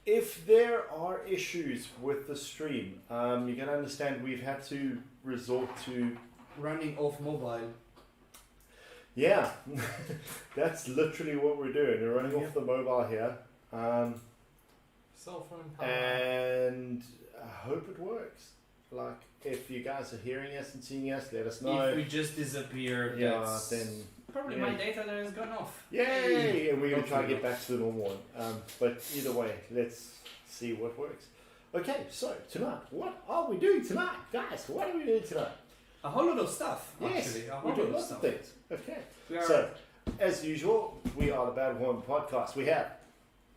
If there are issues with the stream, you can understand we've had to resort to running off mobile. yeah, that's literally what we're doing. We're running off the mobile here, Cell phone power. and I hope it works. Like, if you guys are hearing us and seeing us, let us know. If we just disappear, Yeah, that's then probably yeah. my data there has gone off. yay! And we're going to try and Hopefully get back to the normal one. But either way, let's see what works. Okay, so tonight, what are we doing tonight? Guys, what are we doing tonight? A whole lot of stuff, Yes, actually. A whole we do lot of lots stuff. of things. Okay. We are So, as usual, we are the Bad Warhammer podcast. We have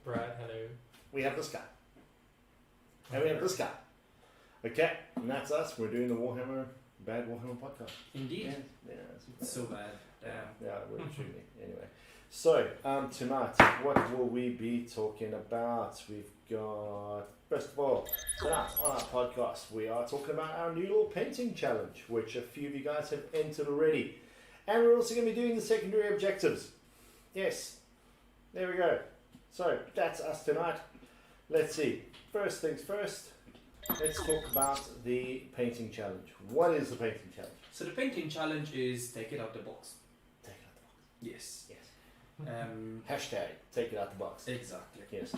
Brad, hello. this guy. And we have this guy. Okay, and that's us. We're doing the Bad Warhammer podcast. indeed. Yeah, It's so bad. Damn. Yeah, we're truly. Anyway. So, tonight, what will we be talking about? We've got, first of all, tonight on our podcast, we are talking about our new little painting challenge, which a few of you guys have entered already. And we're also going to be doing the secondary objectives. Yes, there we go. So, that's us tonight. Let's see. First things first, let's talk about the painting challenge. What is the painting challenge? So the painting challenge is take it out the box. Take it out the box. Yes. Yes. Um, Take it out the box. exactly. Yes.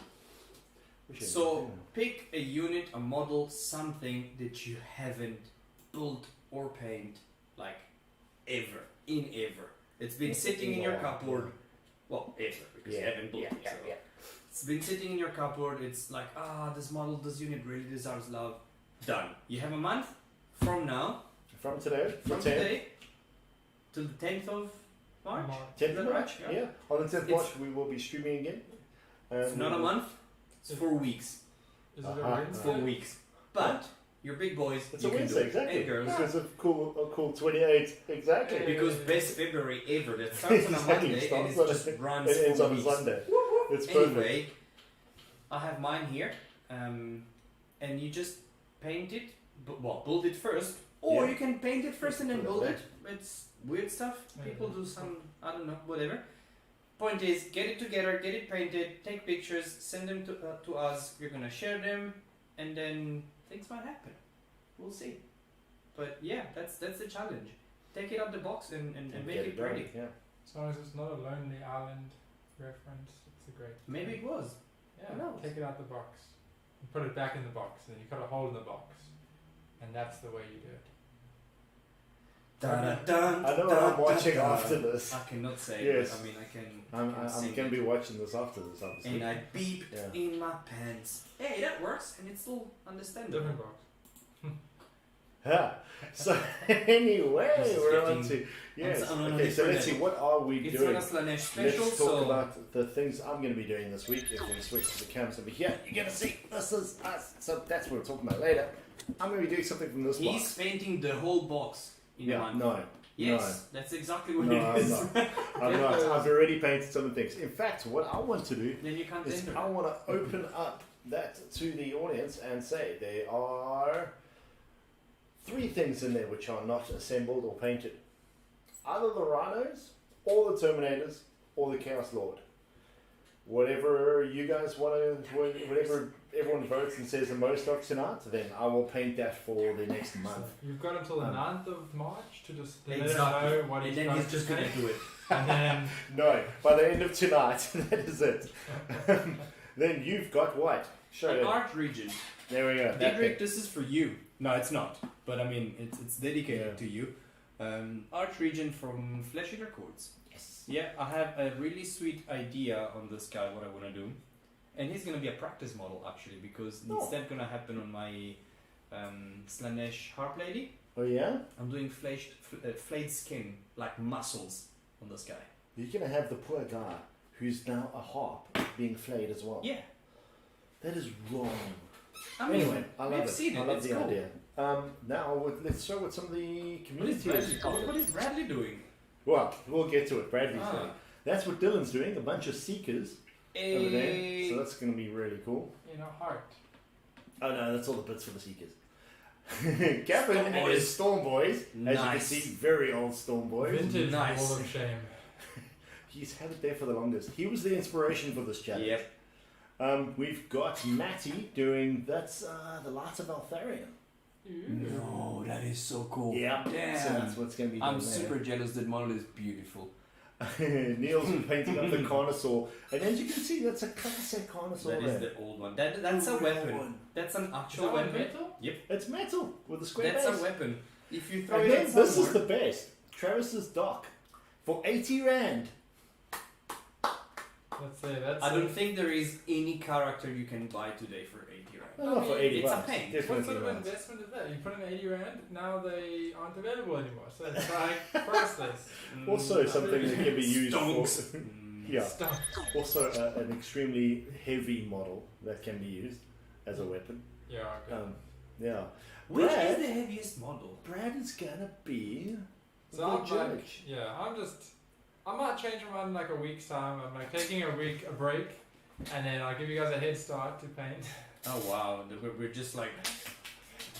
So pick a unit, a model, something that you haven't built or painted like ever. It's been sitting in your cupboard. Well, ever, because you haven't built it. So. It's been sitting in your cupboard. It's like, this model, this unit really deserves love. Done. You have a month from now. From today. From today till the 10th of March. 10th of Is that March, right? yeah. On the 10th of March, we will be streaming again. It's not a month. It's 4 weeks. Is it a Uh-huh. It's Wednesday? 4 weeks. But you're big boys. It's you a can Wednesday, do it. exactly. And girls. Because of cool 28, exactly. Yeah. Because best February ever. That starts on a Exactly, Monday and starts it on just a- runs It ends 4 on a weeks. Sunday. It's perfect. Anyway, I have mine here, and you just paint it. Build it first, or Yeah. you can paint it first and then build Yeah. it. It's weird stuff. People Yeah. do some, I don't know, whatever. Point is, get it together, get it painted, take pictures, send them to us. We're gonna share them, and then things might happen. We'll see. But yeah, that's the challenge. Take it out the box and make Get it done, pretty. Yeah. As long as it's not a Lonely Island reference, it's a great. Maybe it was. Yeah, who knows? take it out the box. And put it back in the box, and you cut a hole in the box. And that's the way you do it. I know what I'm watching after this. I cannot say. Yes. But I mean, I can. I'm sing going to it. be watching this after this, obviously. And I beeped Yeah. in my pants. Hey, that works, and it's still understandable. Different box. Yeah. So anyway, This is we're on getting to yes. on a Okay, so different let's see. level. What are we It's doing? like a Slanesh special, Let's talk so about the things I'm going to be doing this week. If we switch to the cameras over here, you're going to see this is us. So that's what we're talking about later. I'm going to be doing something from this he's box. painting the whole box in Yeah, one. no. Yes, that's exactly what No, it I'm is. not. I'm not. I've already painted some of the things. In fact, what I want to do Then you can't is enter. I want to open up that to the audience and say there are 3 things in there which are not assembled or painted. Either the Rhinos, or the Terminators, or the Chaos Lord. Whatever you guys want to, whatever everyone votes and says the most of tonight, then I will paint that for the next month. So you've got until the 9th of March to just let Exactly. us know what And he's then going he's to just gonna paint. do it. And then No, by the end of tonight, that is it. Then you've got white. Show An it. art region. There we go. That Diedrich, thing. this is for you. No, it's not. But I mean, it's dedicated Yeah. to you. Art region from Flesh Eater Courts. Yes. Yeah, I have a really sweet idea on this guy, what I want to do. And he's going to be a practice model, actually, because Oh. it's not going to happen on my Slanesh Harp Lady. Oh yeah? I'm doing flayed skin, like muscles, on this guy. You're going to have the poor guy who's now a harp being flayed as well. Yeah. That is wrong. I mean, Anyway, I love we've it. seen it. I love It's the cool. idea. Now, let's show what some of the What is community Bradley, is. what is Bradley doing? Well, we'll get to it. Bradley's Ah. doing. That's what Dylan's doing. A bunch of seekers over there. So that's going to be really cool. In a heart. Oh no, that's all the bits for the seekers. Gavin and his Storm Boys. As you can see, very old Storm Boys. Vintage Nice. Wall of Shame. He's had it there for the longest. He was the inspiration for this challenge. Yep. We've got Matty doing that's the Lights of Altharion. No, that is so cool. Yeah, Damn. so that's what's going to be. I'm super jealous. That model is beautiful. Neil's painting up the Carnosaur, and as you can see, that's a classic Carnosaur. That is the old one. That's a weapon. That's an Is actual that one weapon. metal? It's metal with a square That's base. a weapon. If you throw And it then at this is someone, the best. Travis's dock for 80 rand. That's I don't think there is any character you can buy today for 80 rand. No, not for 80 it's a bucks. pain. What Definitely sort of not. investment is that? You put in 80 rand, now they aren't available anymore. So it's like priceless. Also something that can be used Stonks. for... yeah. Stuff. Also an extremely heavy model that can be used as a weapon. Yeah, okay. Yeah. Which Brad- is the heaviest model? Brad is gonna be So the I'm like, judge. I might change my mind in like a week's time. I'm like taking a break, and then I'll give you guys a head start to paint. Oh wow, we're just like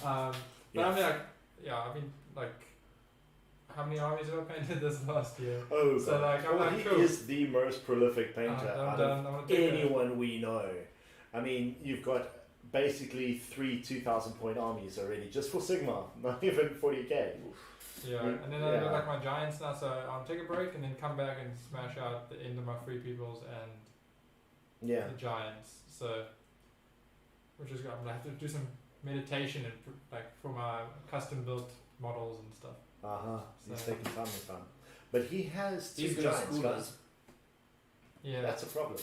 But Yeah. I mean like, how many armies have I painted this last year? Oh, So, God. like, I'm Well, like, he cool. is the most prolific painter I'm out done. of I'm gonna take anyone we know. I mean, you've got basically 3 2,000 point armies already just for Sigma, not even 40k. Yeah, and then I got like my giants now, so I'll take a break and then come back and smash out the end of my free peoples and Yeah. the giants. So, which is good. I'm gonna have to do some meditation and like for my custom built models and stuff. He's So- taking time with time. But he has 2 he's gonna giants, school guys. us. Yeah, That's a problem.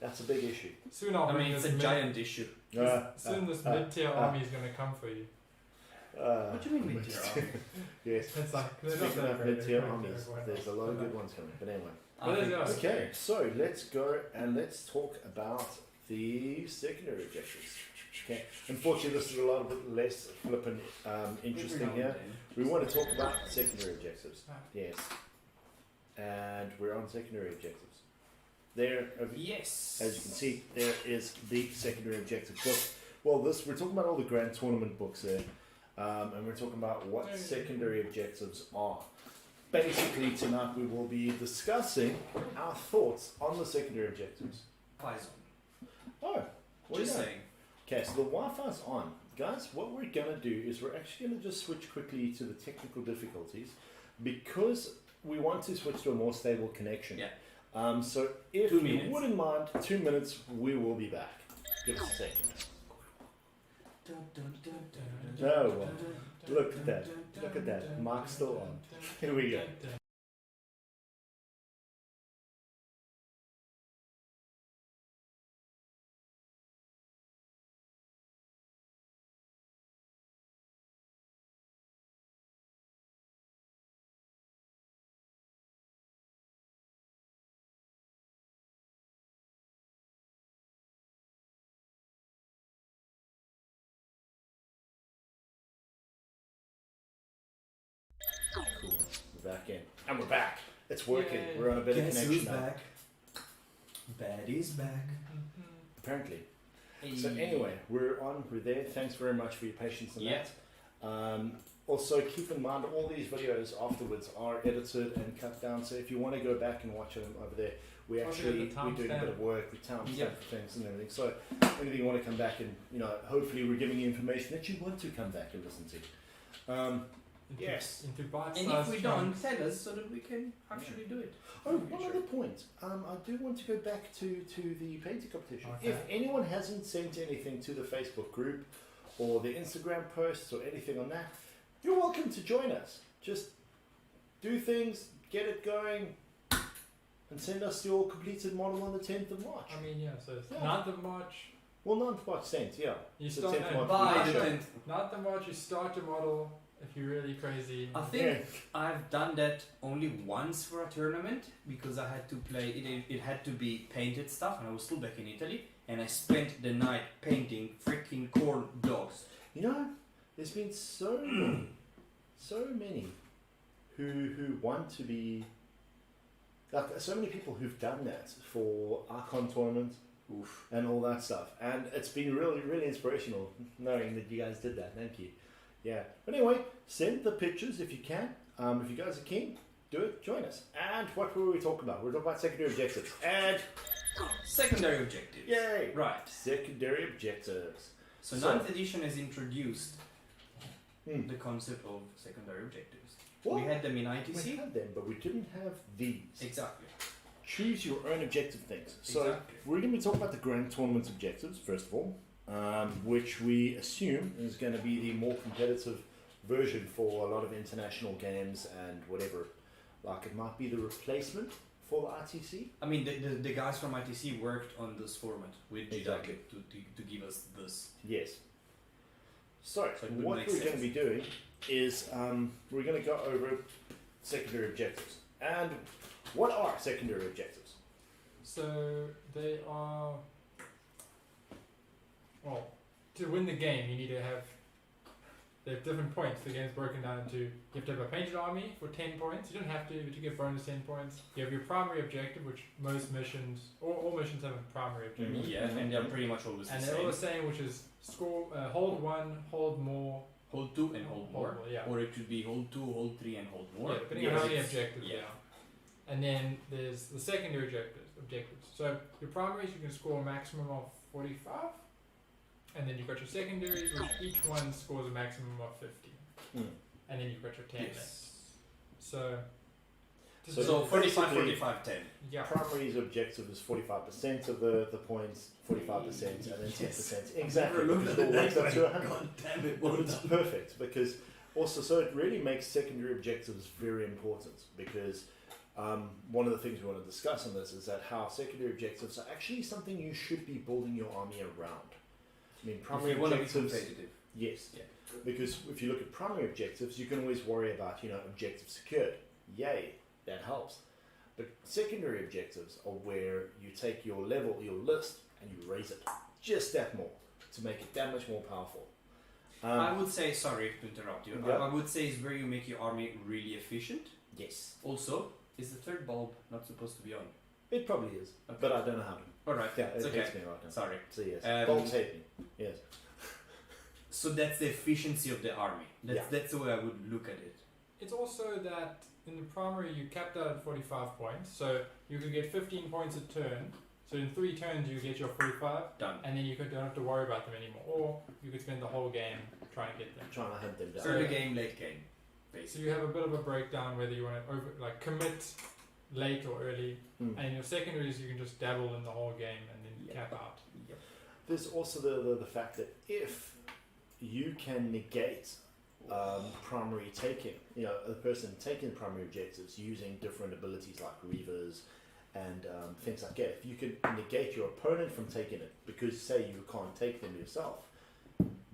That's a big issue. soon I'll I bring mean, it's this a giant issue. soon this mid-tier army is gonna come for you. What do you mean mid-tier army? Yes. It's like they're not Speaking that of great, mid-tier they're armies, quite there's a nice. lot of But, good ones coming. But anyway. Well, there you go. Okay, so let's go and let's talk about the secondary objectives. Okay. Unfortunately, this is a lot bit less flippant interesting here. We want to talk about secondary objectives. Yes. And we're on secondary objectives. There, Yes. as you can see, there is the secondary objective book. Well, we're talking about all the grand tournament books there, and we're talking about what secondary objectives are. Basically, tonight we will be discussing our thoughts on the secondary objectives. Wi-Fi's Oh, on. what do you Just know? saying. Okay, so the Wi-Fi's on. Guys, what we're going to do is we're actually going to just switch quickly to the technical difficulties because we want to switch to a more stable connection. Yeah. So if 2 you minutes. wouldn't mind, 2 minutes, we will be back. Give us a second. Oh, well. Look at that. Look at that. Mark's still on. Here we go. Cool. We're back in. And we're back. It's working. Yay. We're on a better Guess connection who's now. back? Baddy's back. Apparently. So anyway, we're there. Thanks very much for your patience on Yeah. that. Also, keep in mind all these videos afterwards are edited and cut down. So if you want to go back and watch them over there, we're Watch it actually at the we're doing a timestamp. bit of work with timestamp Yep. for things and everything. So anything you want to come back and hopefully we're giving you information that you want to come back and listen to. Yes. Into bite And if we don't, tell us so that we can actually do it. Oh, one other point. I do want to go back to the painting competition. Okay. If anyone hasn't sent anything to the Facebook group or the Instagram posts or anything on that, you're welcome to join us. Just do things, get it going, and send us your completed model on the 10th of March. I mean, yeah, so it's Yeah. 9th of March. Well, 9th of March sent, yeah. You So start 10th at March. By we the show. 10th. 9th of March, you start your model if you're really crazy. I think Yeah. I've done that only once for a tournament because I had to play it. It had to be painted stuff, and I was still back in Italy, and I spent the night painting freaking corn dogs. You know, there's been so many who want to be Like, so many people who've done that for Archon tournament Oof. and all that stuff, and it's been really, really inspirational knowing that you guys did that. Thank you. Yeah. But anyway, send the pictures if you can. If you guys are keen, do it. Join us. And what were we talking about? We're talking about secondary objectives. And Secondary objectives. yay! Right. Secondary objectives. So 9th edition has introduced Hmm. the concept of secondary objectives. What? We had them in We ITC. had them, but we didn't have these. Exactly. Choose your own objective things. So Exactly. we're going to be talking about the grand tournament objectives first of all, which we assume is going to be the more competitive version for a lot of international games and whatever. Like it might be the replacement for the ITC. I mean, the guys from ITC worked on this format with GW Exactly. to give us this. Yes. So So it would what make we're going to sense. be doing is we're going to go over secondary objectives. And what are secondary objectives? So they are. Well, to win the game, you need to have. They have different points. The game's broken down into you have to have a painted army for 10 points. You don't have to, but you get bonus 10 points. You have your primary objective, which most missions, all missions have a primary objective. Mhm. Yeah, and they're pretty much always And the they're all same. the same, which is score, hold one, hold more. Hold 2 and hold more. Yeah. Or it could be hold 2, hold 3 and hold more. Yeah, depending on how many Yes. objectives Yeah. there are. And then there's the secondary objectives. So your primaries you can score a maximum of 45, and then you've got your secondaries, which each one scores a maximum of 50, Mm. and then you've got your 10 left. Yes. So, So 45, basically, 45, 10. yeah, Primary's objective is 45% of the points, 45%, and then 10%. Yes. Exactly. Never looked Because at it all it works that up to way. 100. God damn it, Well, well it's done. perfect because also, so it really makes secondary objectives very important because one of the things we want to discuss on this is that how secondary objectives are actually something you should be building your army around. I mean, If primary you want to be objectives. competitive. Yes. Yeah. Because if you look at primary objectives, you can always worry about, objectives secured. Yay, that helps. But secondary objectives are where you take your level, your list, and you raise it just that more to make it that much more powerful. I would say, sorry to interrupt you, Yeah. I would say is where you make your army really efficient. Yes, Also, is the third bulb not supposed to be on? it probably is, Okay. but I don't know how to. Alright, Yeah, it's it okay. hits me right now. Sorry. So yes, Um, bolts hate me. Yes. So that's the efficiency of the army. That's the way I would look at it. it's also that in the primary you capped out at 45 points, so you could get 15 points a turn. So in 3 turns you get your 45, Done. and then you don't have to worry about them anymore. Or you could spend the whole game trying to get them. Trying to hunt them down. Early game, late game, So basically. you have a bit of a breakdown whether you want to commit late or early, Mm. and your secondaries you can just dabble in the whole game and then Yeah. cap out. Yep. There's also the fact that if you can negate primary taking, the person taking primary objectives using different abilities like Reavers and things like that, if you can negate your opponent from taking it because, say, you can't take them yourself,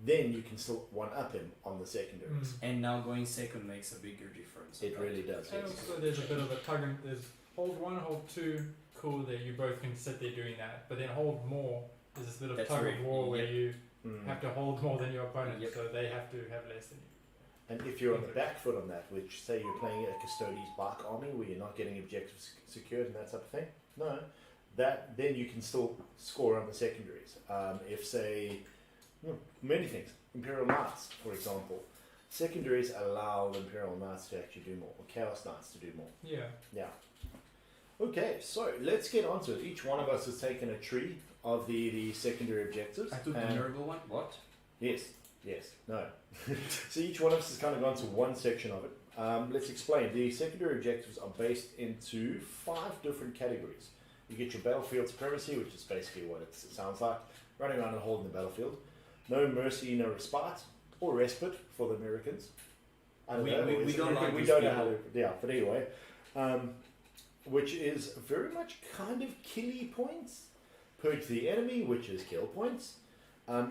then you can still one-up him on the secondaries. And now going second makes a bigger difference. It really does. And Yes. also there's a bit of a tug and there's hold 1, hold 2, cool there, you both can sit there doing that. But then hold more, there's this bit of That's tug right. of war where Yep. you Mm. have to hold more than your opponent, Yep. so they have to have less than you. And if you're on the back foot on that, which say you're playing a Custodes Bark army where you're not getting objectives secured and that type of thing, no, then you can still score on the secondaries. If say many things, Imperial Knights, for example, secondaries allow the Imperial Knights to actually do more, or Chaos Knights to do more. Yeah. Yeah. Okay, so let's get on to it. Each one of us has taken a tree of the secondary objectives. I took the and- miracle one. What? Yes, no. So each one of us has kind of gone to one section of it. Let's explain. The secondary objectives are based into 5 different categories. You get your battlefield supremacy, which is basically what it sounds like, running around and holding the battlefield. No mercy, no respite, or respite for the Americans. I don't know. We don't like we these don't know how people. to. Yeah, but anyway, which is very much kind of killy points. Purge the enemy, which is kill points.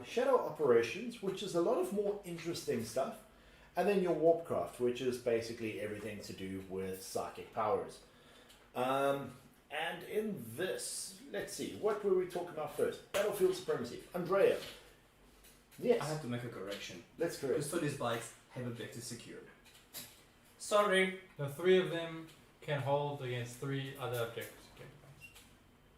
Shadow operations, which is a lot of more interesting stuff. And then your warpcraft, which is basically everything to do with psychic powers. And in this, let's see, what were we talking about first? Battlefield supremacy. Andrea. Yes, I have to make a correction. let's correct. Custodes bikes have objectives secured. Sorry. The 3 of them can hold against 3 other objectives.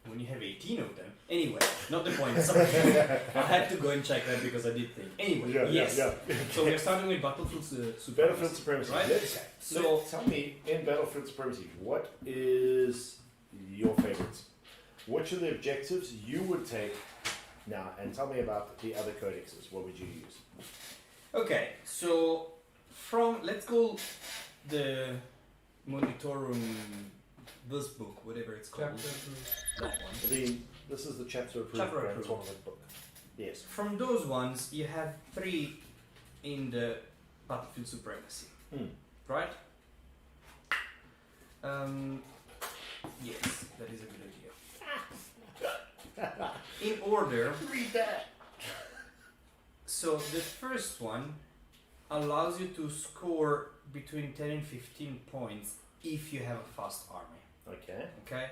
When you have 18 of them. Anyway, not the point. Sorry. I had to go and check that because I did think. Anyway, yes. So we're starting with Battlefield Supremacy. Battlefield Supremacy, right? Let's, Okay. So tell me, in Battlefield Supremacy, what is your favorites? Which are the objectives you would take now? And tell me about the other codexes. What would you use? okay, so let's go the Monitorum, this book, whatever it's called. That one. This is the chapter approved Chapter Grand approved. Tournament book. Yes. From those ones, you have 3 in the Battlefield Supremacy, right? Yes, that is a good idea. In order, Read that. so the first one allows you to score between 10 and 15 points if you have a fast army. Okay. Okay?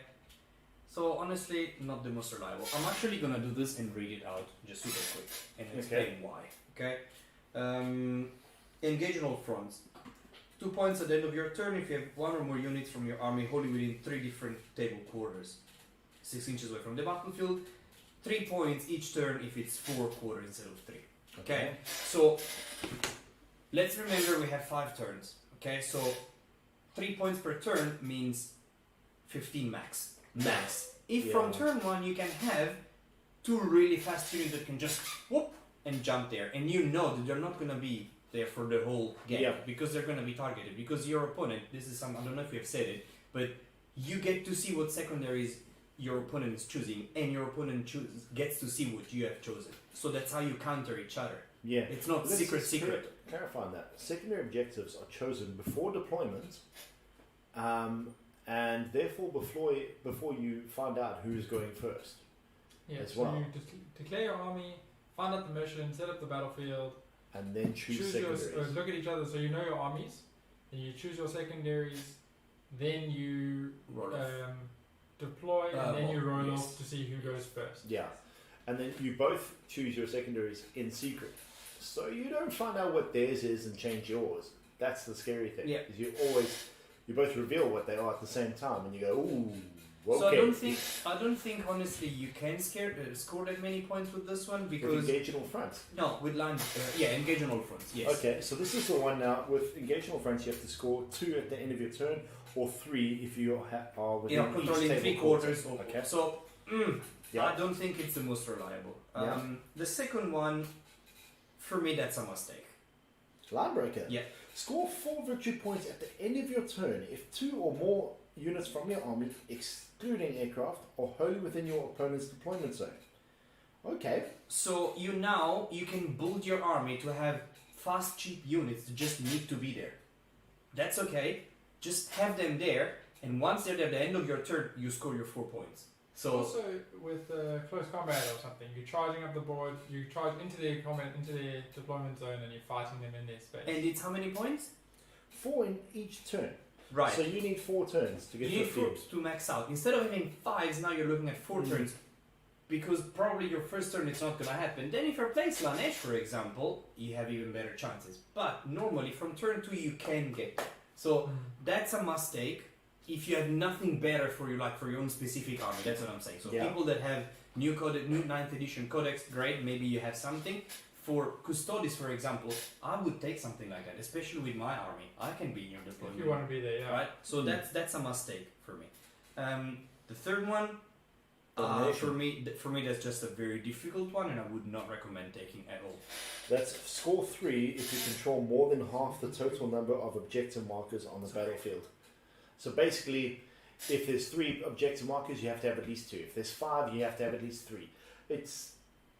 So honestly, not the most reliable. I'm actually gonna do this and read it out just super quick and explain why. Okay? Engage on all fronts. 2 points at the end of your turn if you have 1 or more units from your army holding within 3 different table quarters. 6 inches away from the battlefield. 3 points each turn if it's 4 quarters instead of 3. Okay? So let's remember we have 5 turns. Okay? So 3 points per turn means 15 max. If from turn 1 you can have 2 really fast units that can just whoop and jump there, and you know that they're not gonna be there for the whole game because they're gonna be targeted. Because your opponent, this is some, I don't know if you have said it, but you get to see what secondaries your opponent is choosing, and your opponent gets to see what you have chosen. So that's how you counter each other. Yeah. It's not secret. Clarifying that. Secondary objectives are chosen before deployment, and therefore before you find out who's going first. Yeah, as so well. you just declare your army, find out the mission, set up the battlefield, And then choose your, secondaries. look at each other so you know your armies, then you choose your secondaries, then you deploy, and then you roll off to see who goes first. Yeah. And then you both choose your secondaries in secret. So you don't find out what theirs is and change yours. That's the scary thing. Yeah. Is you both reveal what they are at the same time, and you go, ooh, okay. So I don't think honestly you can score that many points with this one because with engage on all fronts. No, with lines. Engage on all fronts. Yes. Okay, so this is the one now with engage on all fronts. You have to score 2 at the end of your turn, or 3 if you are within controlling 3 quarters. Okay. So I don't think it's the most reliable. The second one, for me, that's a mistake. Line breaker. Yeah. Score 4 victory points at the end of your turn if 2 or more units from your army, excluding aircraft, are wholly within your opponent's deployment zone. Okay. So you can build your army to have fast, cheap units that just need to be there. That's okay. Just have them there, and once they're there at the end of your turn, you score your 4 points. So also with close combat or something, you're charging up the board, you charge into the deployment zone, and you're fighting them in their space. And it's how many points? 4 in each turn. Right. So you need 4 turns to get you to need the field. 4 to max out. Instead of having 5s, now you're looking at 4 turns. Because probably your first turn it's not going to happen. Then if you place Laneige, for example, you have even better chances. But normally from turn 2 you can get there. So that's a mistake if you have nothing better for you, like for your own specific army. That's what I'm saying. So people that have new 9th edition codex, great, maybe you have something. For Custodes, for example, I would take something like that, especially with my army. I can be in your deployment. If you want to be there, Right? So that's a mistake for me. The third one, for me that's just a very difficult one, and I would not recommend taking at all. That's score 3 if you control more than half the total number of objective markers on the battlefield. So basically, if there's 3 objective markers, you have to have at least 2. If there's 5, you have to have at least 3. It's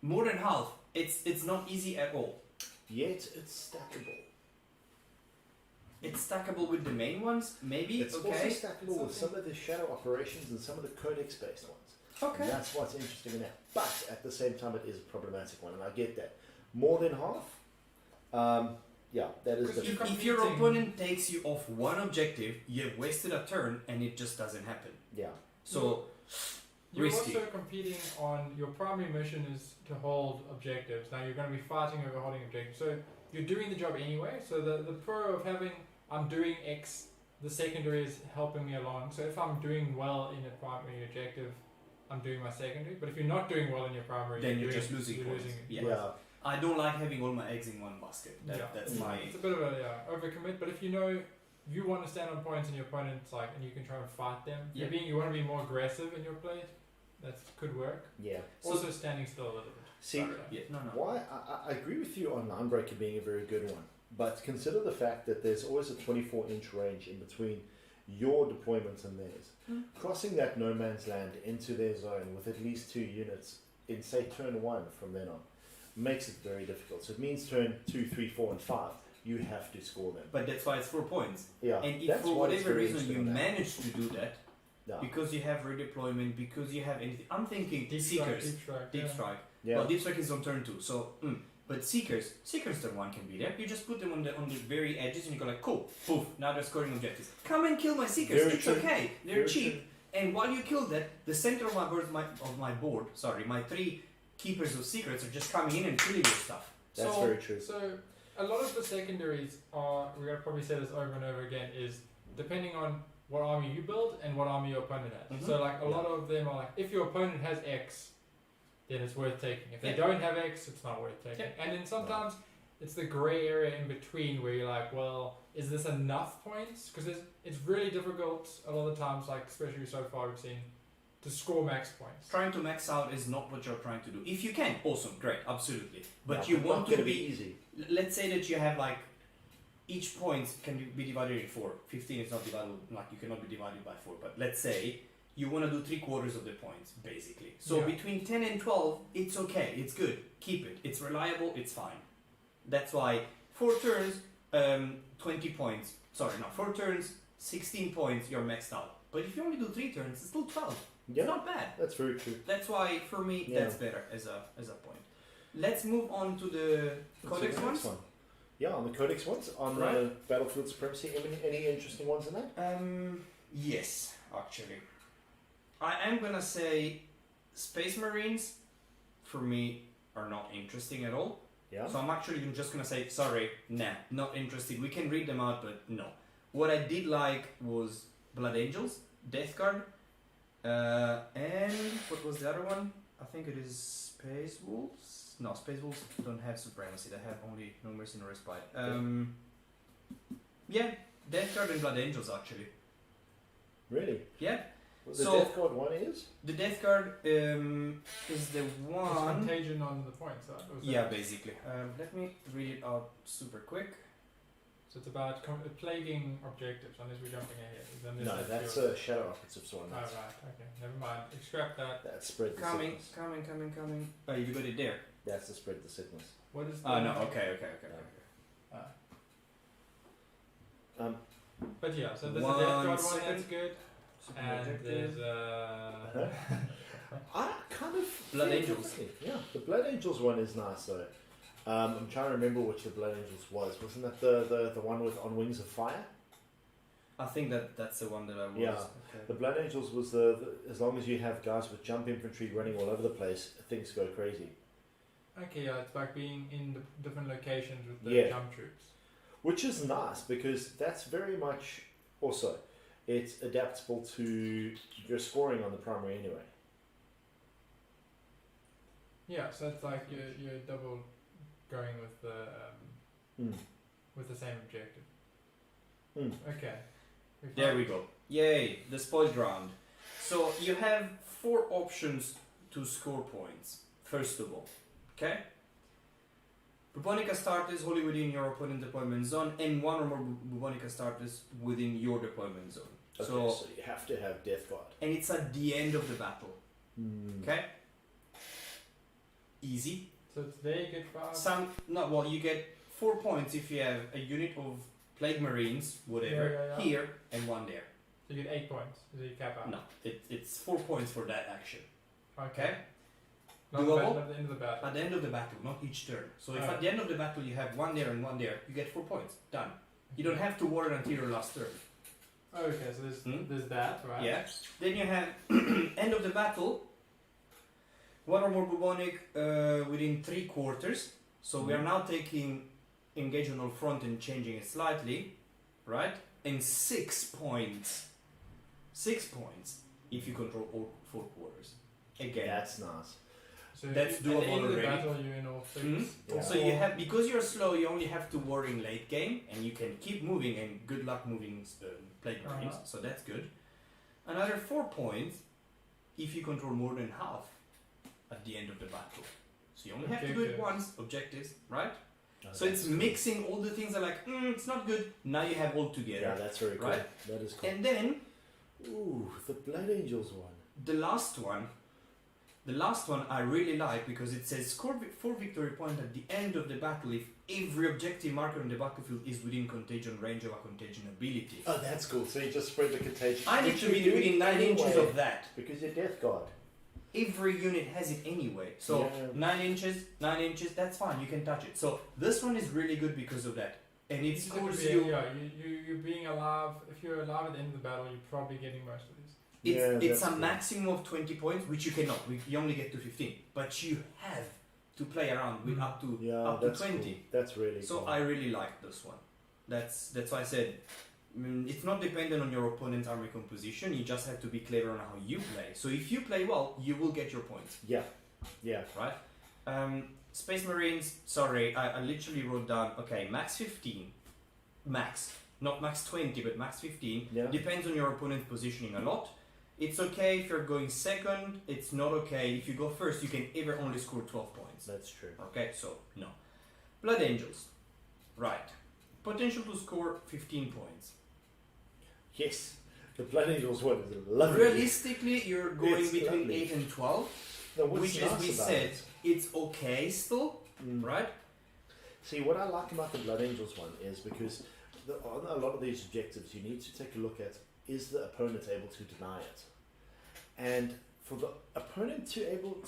more than half. It's not easy at all. Yet it's stackable. It's stackable with the main ones, maybe. It's also stackable with some of the shadow operations and some of the codex based ones. Okay. And that's what's interesting in that. But at the same time, it is a problematic one, and I get that. More than half, that is difficult. If your opponent takes you off one objective, you have wasted a turn, and it just doesn't happen. Yeah. So you're risky. also competing on your primary mission is to hold objectives. Now you're going to be fighting over holding objectives. So you're doing the job anyway. So the pro of having I'm doing X the secondary is helping me along. So if I'm doing well in a primary objective, I'm doing my secondary. But if you're not doing well in your primary, then you're just losing points. Yeah. I don't like having all my eggs in one basket. That's my. It's a bit of a overcommit. But if you know you want to stand on points and your opponent's like, and you can try and fight them. Yeah. You want to be more aggressive in your play. That could work. Yeah. Also standing still a little bit. See, no. why I agree with you on Linebreaker being a very good one, but consider the fact that there's always a 24-inch range in between your deployments and theirs. Crossing that no man's land into their zone with at least 2 units in, say, turn 1 from then on, makes it very difficult. So it means turn 2, 3, 4, and 5, you have to score them. But that's why it's 4 points. Yeah, and if that's for why it's whatever very reason you interesting on that. manage to do that, because you have redeployment, because you have anything, I'm thinking Deep Seekers, strike. Deep Strike. Yeah. Well, Deep Strike is on turn 2, so but Seekers turn 1 can be there. You just put them on the very edges, and you go like, cool, poof. Now they're scoring objectives. Come and kill my Seekers. Very It's true. okay. They're Very cheap. true. And while you kill that, the center of my board, my 3 keepers of secrets are just coming in and killing your stuff. That's so, very true. So a lot of the secondaries are, we're going to probably say this over and over again, is depending on what army you build and what army your opponent has. Mhm. So like a lot of them are like, if your opponent has X, then it's worth taking. If they don't have X, it's not worth taking. And then sometimes it's the grey area in between where you're like, well, is this enough points? Because it's really difficult a lot of times, like especially so far we've seen, to score max points. Trying to max out is not what you're trying to do. If you can, awesome, great, absolutely. But Yeah, you want not to gonna be easy. Let's say that you have like each point can be divided in 4. 15 is not divided, like you cannot be divided by 4. But let's say you want to do 3/4 of the points basically. So between 10 and 12, it's okay, it's good. Keep it. It's reliable. It's fine. That's why 4 turns, 20 points. Sorry, no, 4 turns, 16 points. You're maxed out. But if you only do 3 turns, it's still 12. Yeah, It's not bad. that's very true. That's why for me that's better as a point. Let's move on to the Codex So the ones. next one. Yeah, on the Codex ones, on the Battlefield Supremacy, any interesting ones in that? Yes, actually. I am gonna say Space Marines for me are not interesting at all. Yeah. So I'm actually just gonna say sorry, nah, not interested. We can read them out, but no. What I did like was Blood Angels, Death Guard, and what was the other one? I think it is Space Wolves. No, Space Wolves don't have supremacy. They have only no mercy, no respite. Yeah, Death Guard and Blood Angels actually. Really? Yeah. The So- Death Guard one is? The Death Guard is the It's one. contagion on the points, right? Or is Yeah, that- basically. Let me read it out super quick. So it's about plaguing objectives, unless we're jumping ahead. Then No, that's a Shadow Operatives one. Oh, right, okay. Never mind. Scrap that. That's spread the Coming. sickness. Oh, you got it there. That's the spread the sickness. What is the... Oh, no, okay. But yeah, so there's One a Death Guard one second. that's good. Super And objective. there's I kind of Blood feel Angels. differently. Yeah, the Blood Angels one is nice though. I'm trying to remember which the Blood Angels was. Wasn't that the one with On Wings of Fire? I think that's the one that I was. Yeah. Okay. The Blood Angels was the as long as you have guys with jump infantry running all over the place, things go crazy. Okay, yeah, it's like being in the different locations with the Yeah. jump troops. Which is nice because that's very much also it's adaptable to your scoring on the primary anyway. Yeah, so it's like you're double going with the same objective. Okay. There we go. Yay, the spoiled round. So you have 4 options to score points. First of all, okay? Bubonica starters wholly within your opponent deployment zone, and 1 or more Bubonica starters within your deployment zone. Okay, so you have to have Death Guard. And it's at the end of the battle. Okay? Easy. So it's there, you get 5. You get 4 points if you have a unit of Plague Marines, whatever, Yeah. here and 1 there. So you get 8 points. So you cap out. No, it's 4 points for that action. Okay? Not Doable? at the end of the battle. At the end of the battle, not each turn. So if Alright. at the end of the battle you have 1 there and 1 there, you get 4 points. Done. You don't have to worry until your last turn. Okay, so there's that, right? Yeah. Then you have end of the battle. 1 or more bubonic within 3/4. So we are now taking engage on all front and changing it slightly, right? and 6 points. 6 points if you control all 4 quarters. Again, That's nice. So That's at the doable end of the already. battle, you're in all 6. Yeah. So you have, because you're slow, you only have to worry in late game, and you can keep moving. And good luck moving plague marines. So that's good. Another 4 points if you control more than half at the end of the battle. So you only have to do it Objectives. once. Objectives, right? No, So it's that's cool. mixing all the things that are like, it's not good. Now you have all together. Yeah, that's very cool. Right? That is cool. And then Ooh, the Blood Angels one. the last one I really like because it says score 4 victory points at the end of the battle if every objective marker on the battlefield is within contagion range of a contagion ability. Oh, that's cool. So you just spread the contagion. I need Which to you be do within 9 inches anyway, of that. because you're Death Guard. Every unit has it anyway. So Yeah. 9 inches, that's fine, you can touch it. So this one is really good because of that. And it You just have to scores be- you. Yeah, you're being alive. If you're alive at the end of the battle, you're probably getting most of these. It's a cool. maximum of 20 points, which you cannot. You only get to 15. But you have to play around with up to Yeah, up to that's 20. Cool. That's really So cool. I really like this one. That's why I said it's not dependent on your opponent's army composition. You just have to be clever on how you play. So if you play well, you will get your points, Yeah, yeah. right? Space Marines. Sorry, I literally wrote down. Okay, max 15, max, not max 20, but max 15. Yeah. Depends on your opponent's positioning a lot. It's okay if you're going second. It's not okay if you go first. You can ever only score 12 points. That's true. Okay, so no. Blood Angels. Right. Potential to score 15 points. Yes, the Blood Angels one is lovely. Realistically, you're going It's between lovely. 8 and 12, Now, what's which, nice as we about said, it- it's okay still, right? See, what I like about the Blood Angels one is because on a lot of these objectives, you need to take a look at, is the opponent able to deny it? And for the opponent to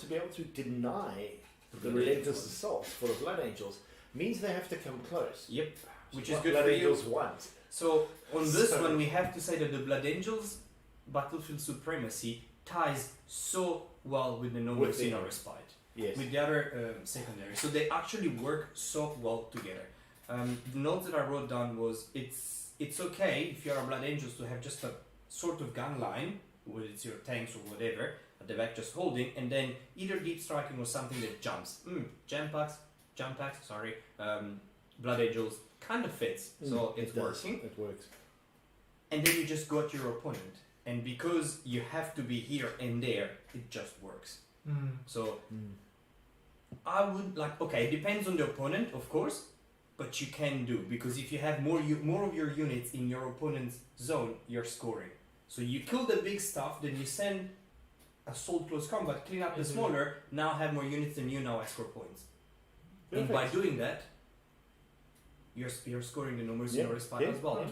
be able to deny the Blood relentless Angels. assault for the Blood Angels means they have to come close. Yep. Which is What good Blood for you. Angels want. So, on this So- one, we have to say that the Blood Angels battlefield supremacy ties so well with the No With Mercy the- No Respite. Yes. With the other secondary. So they actually work so well together. The notes that I wrote down was it's okay if you're a Blood Angels to have just a sort of gun line, whether it's your tanks or whatever, at the back just holding, and then either deep striking or something that jumps. Jump packs, sorry. Blood Angels kind of fits, so it's it does. working. It works. And then you just go at your opponent. And because you have to be here and there, it just works. So I would like, okay, it depends on the opponent, of course, but you can do, because if you have more of your units in your opponent's zone, you're scoring. So you kill the big stuff, then you send assault close combat, clean up the Mhm. smaller, now have more units than you, now I score points. And by Perfect. doing that, you're scoring the No Mercy Yeah, No Respite yeah. as well.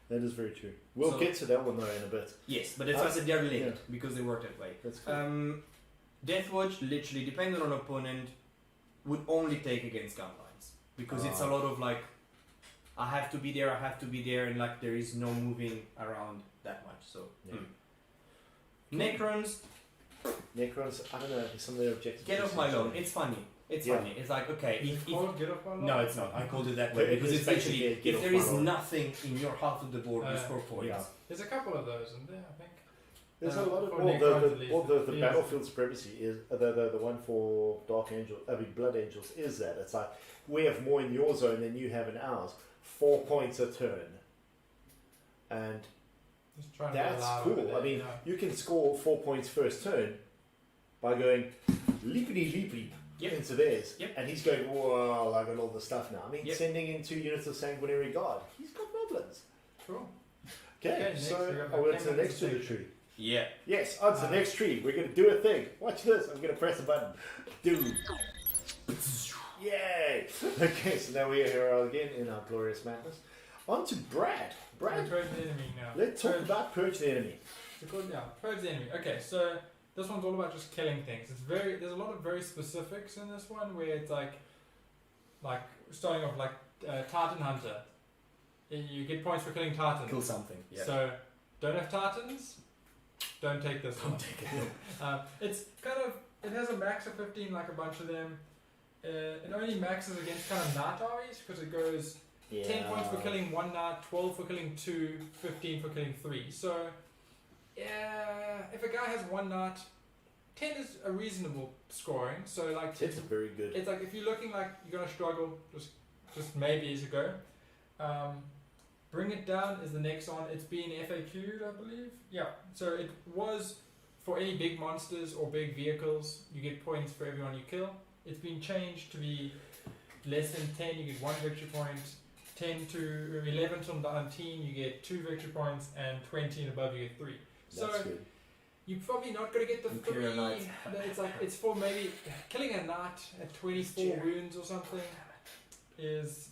That is very true. We'll So- get to that one though in a bit. Yes, but that's why I said they're linked, Yeah. because they work that way. That's cool. Deathwatch, literally, depending on opponent, would only take against gun lines. Because it's a Ah. lot of like, I have to be there, and like there is no moving around that much. So, Yeah. Necrons, Necrons, I don't know, some of their objectives. get off my lawn. It's funny. It's Yeah. funny. It's like, okay, Is if it called Get Off My Lawn? no, it's not. I called it that way It because is it's literally basically get if off there my is lawn. nothing in your half of the board, you score points. Yeah. There's a couple of those in there, I think. There's a lot of For well, Necrons at least, the yes. battlefield supremacy is the one for Dark Angel. I mean Blood Angels is that it's like we have more in your zone than you have in ours. 4 points a turn, and Just trying to be that's alive over cool. there, I mean, yeah. you can score 4 points first turn by going leapity leap Yep. into theirs, Yep. and he's going, "Whoa, I got all the stuff now." I mean, Yep. sending in 2 units of Sanguinary Guard, he's got goblins. Cool. Okay, Okay, next we so have I the went to the Kingdom next to the section. tree. Yeah. Yes, on to the next tree. We're going to do a thing. Watch this. I'm going to press a button. Dude. Yay! Okay, so now we are here again in our glorious madness. On to Brad. We're Brad, Purge the enemy now. let's talk Purge- about Purge the Enemy. It's called, yeah, Purge the enemy. Okay, so this one's all about just killing things. There's a lot of very specifics in this one where it's like starting off like Titan Hunter. You get points for killing Titans. Kill something. Yeah. So don't have Titans. Don't take this one. Don't take it. It's kind of, it has a max of 15 like a bunch of them. It only maxes against kind of night armies because it goes 10 points for killing 1 knight, 12 for killing 2, 15 for killing 3. So, yeah, if a guy has 1 knight, 10 is a reasonable scoring. So, like, 10's very good. it's like if you're looking like you're gonna struggle, just maybe as you go. Bring It Down is the next one. It's been FAQ'd, I believe. Yeah. So it was for any big monsters or big vehicles, you get points for everyone you kill. It's been changed to be less than 10, you get 1 victory point. 10 to 11 to 19, you get 2 victory points, and 20 and above, you get 3. So That's good. you're probably not going to get the Imperial 3. Knight. It's like it's for maybe killing a knight at 24 wounds or something is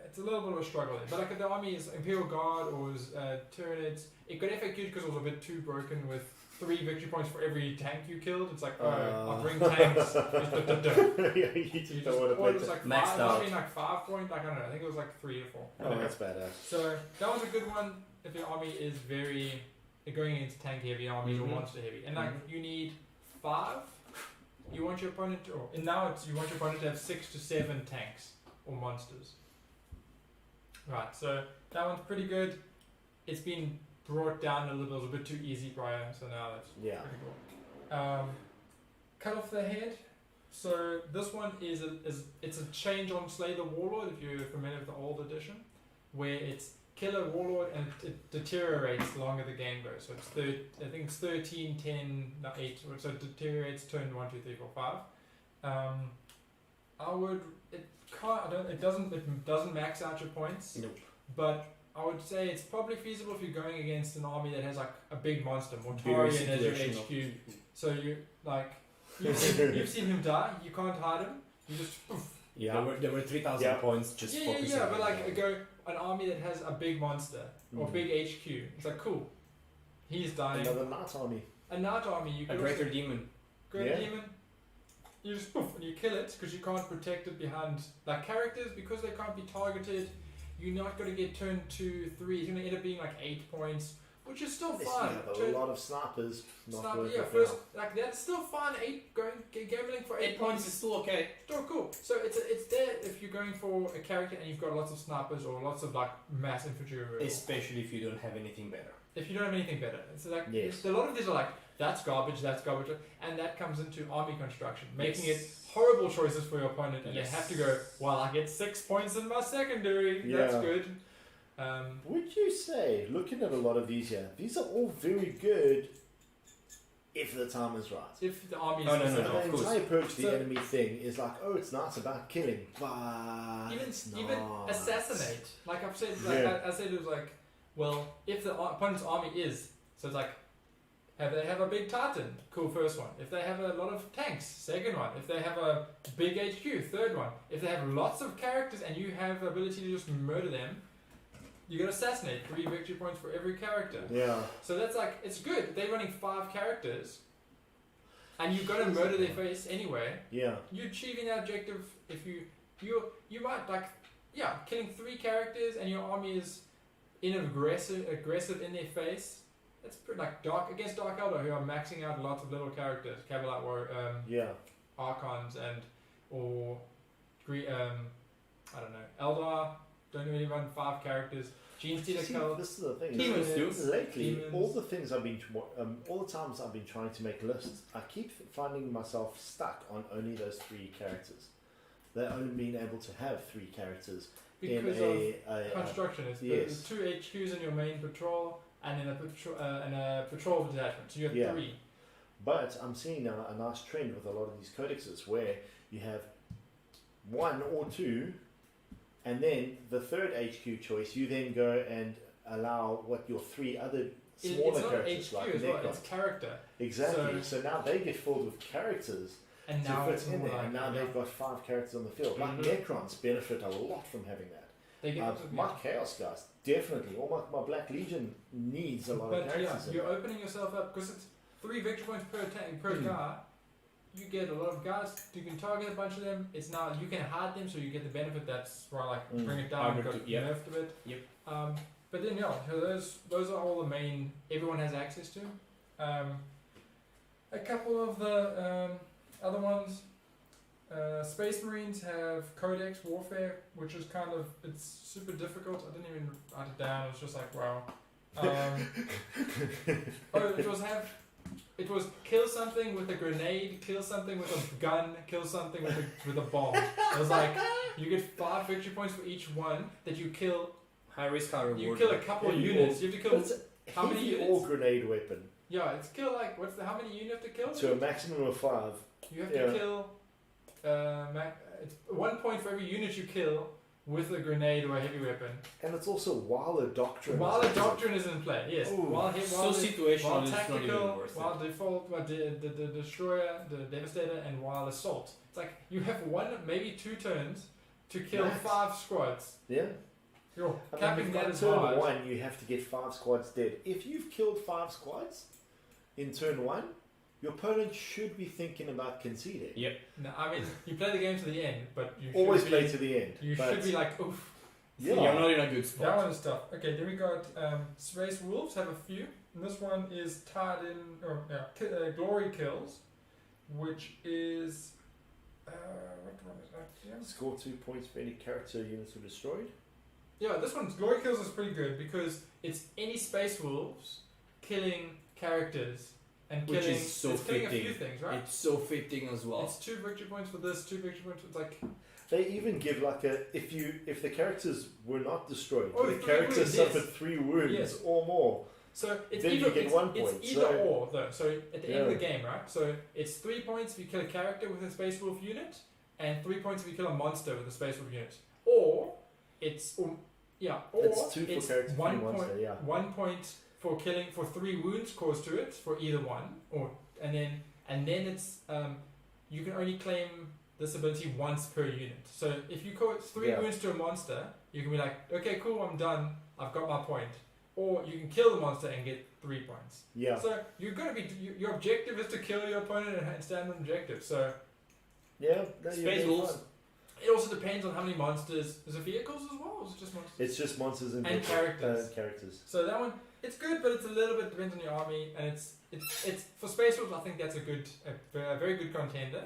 it's a little bit of a struggle there. But like if the army is Imperial Guard or is Tyranids, it got FAQ'd because it was a bit too broken with 3 victory points for every tank you killed. It's like, I'll bring tanks. Yeah, you just don't want to or it play was like Maxed 5, out. I mean like 5 point, like I don't know, I think it was like 3 or 4. Oh, that's badass. So that was a good one if your army is very going against tank heavy armies or monster heavy. And like you need 5. You want your opponent to, and now it's you want your opponent to have 6 to 7 tanks or monsters. Right, so that one's pretty good. It's been brought down a little, it was a bit too easy prior, so now that's pretty cool. Cut off the head. So this one is it's a change on Slay the Warlord if you're familiar with the old edition, where it's kill a warlord and it deteriorates the longer the game goes. So it's I think it's 13, 10, 8. So it deteriorates turn 1, 2, 3, 4, 5. It doesn't max out your points. Nope. But I would say it's probably feasible if you're going against an army that has like a big monster, Very Mortarian as your situational. HQ. So you like you've seen him die. You can't hide him. You just poof. Yeah, there were 3,000 points just focusing. But like an army that has a big monster or big HQ. It's like cool. He's dying. Another knight army. A knight army. You A can greater demon. Greater demon. You just poof and you kill it because you can't protect it behind like characters because they can't be targeted. You're not going to get turn 2, 3. It's going to end up being like 8 points, which is still fine. You have a lot of snipers. First like that's still fine. Gambling for 8 points is still okay. Still cool. So it's there if you're going for a character and you've got lots of snipers or lots of like mass infantry. Especially if you don't have anything better. If you don't have anything better, so like yes. A lot of these are like that's garbage, and that comes into army construction, making it horrible choices for your opponent, and they have to go. Well, I get 6 points in my secondary. Yeah. That's good. Would you say, looking at a lot of these here, these are all very good if the time is right? If the army is The entire approach to the enemy thing is like, it's not about killing, but even assassinate. Like I've said, I said it was like, well, if the opponent's army is, so it's like, they have a big Titan, cool, first one. If they have a lot of tanks, second one. If they have a big HQ, third one. If they have lots of characters and you have the ability to just murder them, you got to assassinate 3 victory points for every character. Yeah. So that's like, it's good. They're running 5 characters, and you've got to murder their face anyway. Yeah. You're achieving that objective if you might like, killing 3 characters and your army is aggressive in their face. That's pretty like against Dark Eldar, who are maxing out lots of little characters, Cavalite War, Archons or I don't know, Eldar don't really run 5 characters. Gene Stealer Cult. This is the thing. Demons do. Lately, all the things all the times I've been trying to make lists, I keep finding myself stuck on only those 3 characters. They're only being able to have 3 characters because in of construction. It's yes. the 2 HQs in your main patrol. And in a patrol detachment, so you have 3. But I'm seeing a nice trend with a lot of these codexes where you have 1 or 2, and then the third HQ choice, you then go and allow your 3 other smaller characters. It's not like HQ as well, it's character. Exactly. So now they get filled with characters and now to fit in there, and now they've got 5 characters on the field. Like Necrons benefit a lot from having that. My Chaos guys, definitely. All my Black Legion needs a lot of characters. You're opening yourself up because it's 3 victory points per tank per guy. You get a lot of guys. You can target a bunch of them. It's now you can hide them, so you get the benefit. That's why bring it down, got nerfed a bit. Yep. But then so those are all the main everyone has access to. A couple of the other ones. Space Marines have Codex Warfare, which is kind of, it's super difficult. I didn't even write it down. It was just like, wow. It was kill something with a grenade, kill something with a gun, kill something with a bomb. It was like, you get 5 victory points for each one that you kill. High risk, high reward. You kill a couple of units. You have to kill how many units? All grenade weapon. Yeah, it's kill like, how many units you have to kill? To a maximum of 5. You have to kill, it's 1 point for every unit you kill with a grenade or a heavy weapon. And it's also while a doctrine. While a doctrine is in play, yes. Ooh. While situational, tactical, it's not even worth while default, while the destroyer, the devastator, and while assault. It's like you have 1, maybe 2 turns to kill 5 squads. Yeah. You're I capping mean, that as turn hard. 1, you have to get 5 squads dead. If you've killed 5 squads in turn 1, your opponent should be thinking about conceding. Yep. No, I mean, you play the game to the end, but you Always should play to the end. You should be like, oof. Yeah. You're not in a good spot. That one is tough. Okay, then we got Space Wolves have a few. And this one is tied in, Glory Kills, which is, what one is that? Yeah. Score 2 points for any character units were destroyed. Yeah, this one's Glory Kills is pretty good because it's any Space Wolves killing characters and Which killing, is so it's killing a fitting. few things, right? It's so fitting as well. It's 2 victory points for this, 2 victory points. It's like, They even give like a if the characters were not destroyed, Oh, the 3 character wounds, suffered yes. 3 wounds Yes. or more. so it's Then either you get 1 point, It's either so- or though. So at the end of the Yeah. game, right? So it's 3 points if you kill a character with a Space Wolf unit, and 3 points if you kill a monster with a Space Wolf unit. Or it's or It's 2 for it's character, 1 3 monster. Yeah. 1 point for killing for 3 wounds caused to it for either one, and then it's you can only claim this ability once per unit. So if you cause 3 Yeah. wounds to a monster, you can be like, okay, cool, I'm done, I've got my point. Or you can kill the monster and get 3 points. Yeah. So you're gonna be your objective is to kill your opponent and stand on objective. So Yeah. No, you're Space doing Wolves. fine. it also depends on how many monsters. Is it vehicles as well, or is it just monsters? It's just monsters and And characters. So that one, it's good, but it's a little bit depends on your army, and it's for Space Wolves. I think that's a very good contender.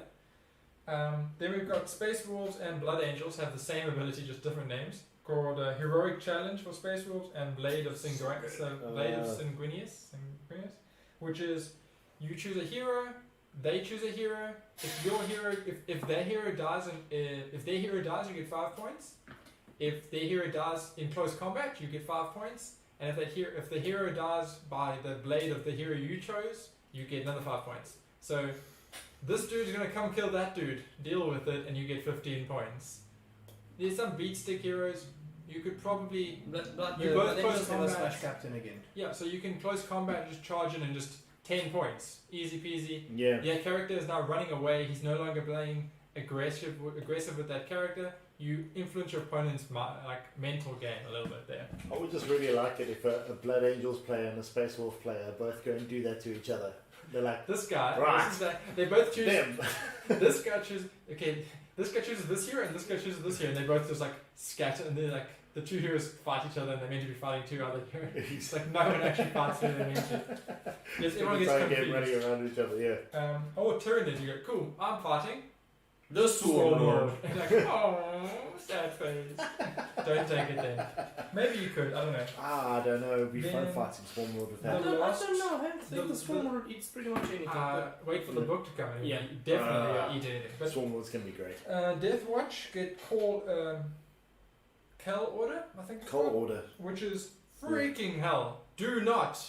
Then we've got Space Wolves and Blood Angels have the same ability, just different names. Called Heroic Challenge for Space Wolves and Blade of Sanguinius, which is you choose a hero, they choose a hero. If your hero, if their hero dies, if their hero dies, you get 5 points. If their hero dies in close combat, you get 5 points. And if the hero dies by the blade of the hero you chose, you get another 5 points. So this dude's gonna come kill that dude, deal with it, and you get 15 points. There's some beat stick heroes. You could probably But You the both Blood close Angels have a combat. Smash Captain again. yeah. So you can close combat, just charge in and just 10 points, easy peasy. Yeah. Yeah, character is now running away. He's no longer playing aggressive with that character. You influence your opponent's mental game a little bit there. I would just really like it if a Blood Angels player and a Space Wolf player both go and do that to each other. They're like, This guy, Right. they both choose. them. This guy chooses. Okay, this guy chooses this hero and this guy chooses this hero, and they both just like scatter, and they're like the 2 heroes fight each other, and they're meant to be fighting 2 other heroes. It's like no one actually fights who they're meant to. Yes, everyone gets Game confused. running around each other. Yeah. Tyrannid, you go, cool, I'm fighting. The Swarm Lord. And like, oh, sad face. Don't take it then. Maybe you could, I don't know. I don't know. It'd be fun Then- fighting Swarm Lord with The that. I don't last- know. I think the- the Swarm Lord eats pretty much anything. Wait for the book to come in. Yeah. You definitely eat anything. But Swarm Lord's gonna be great. Death Watch get called Cal Order, I think it's Call called, order. which is freaking hell. Do not.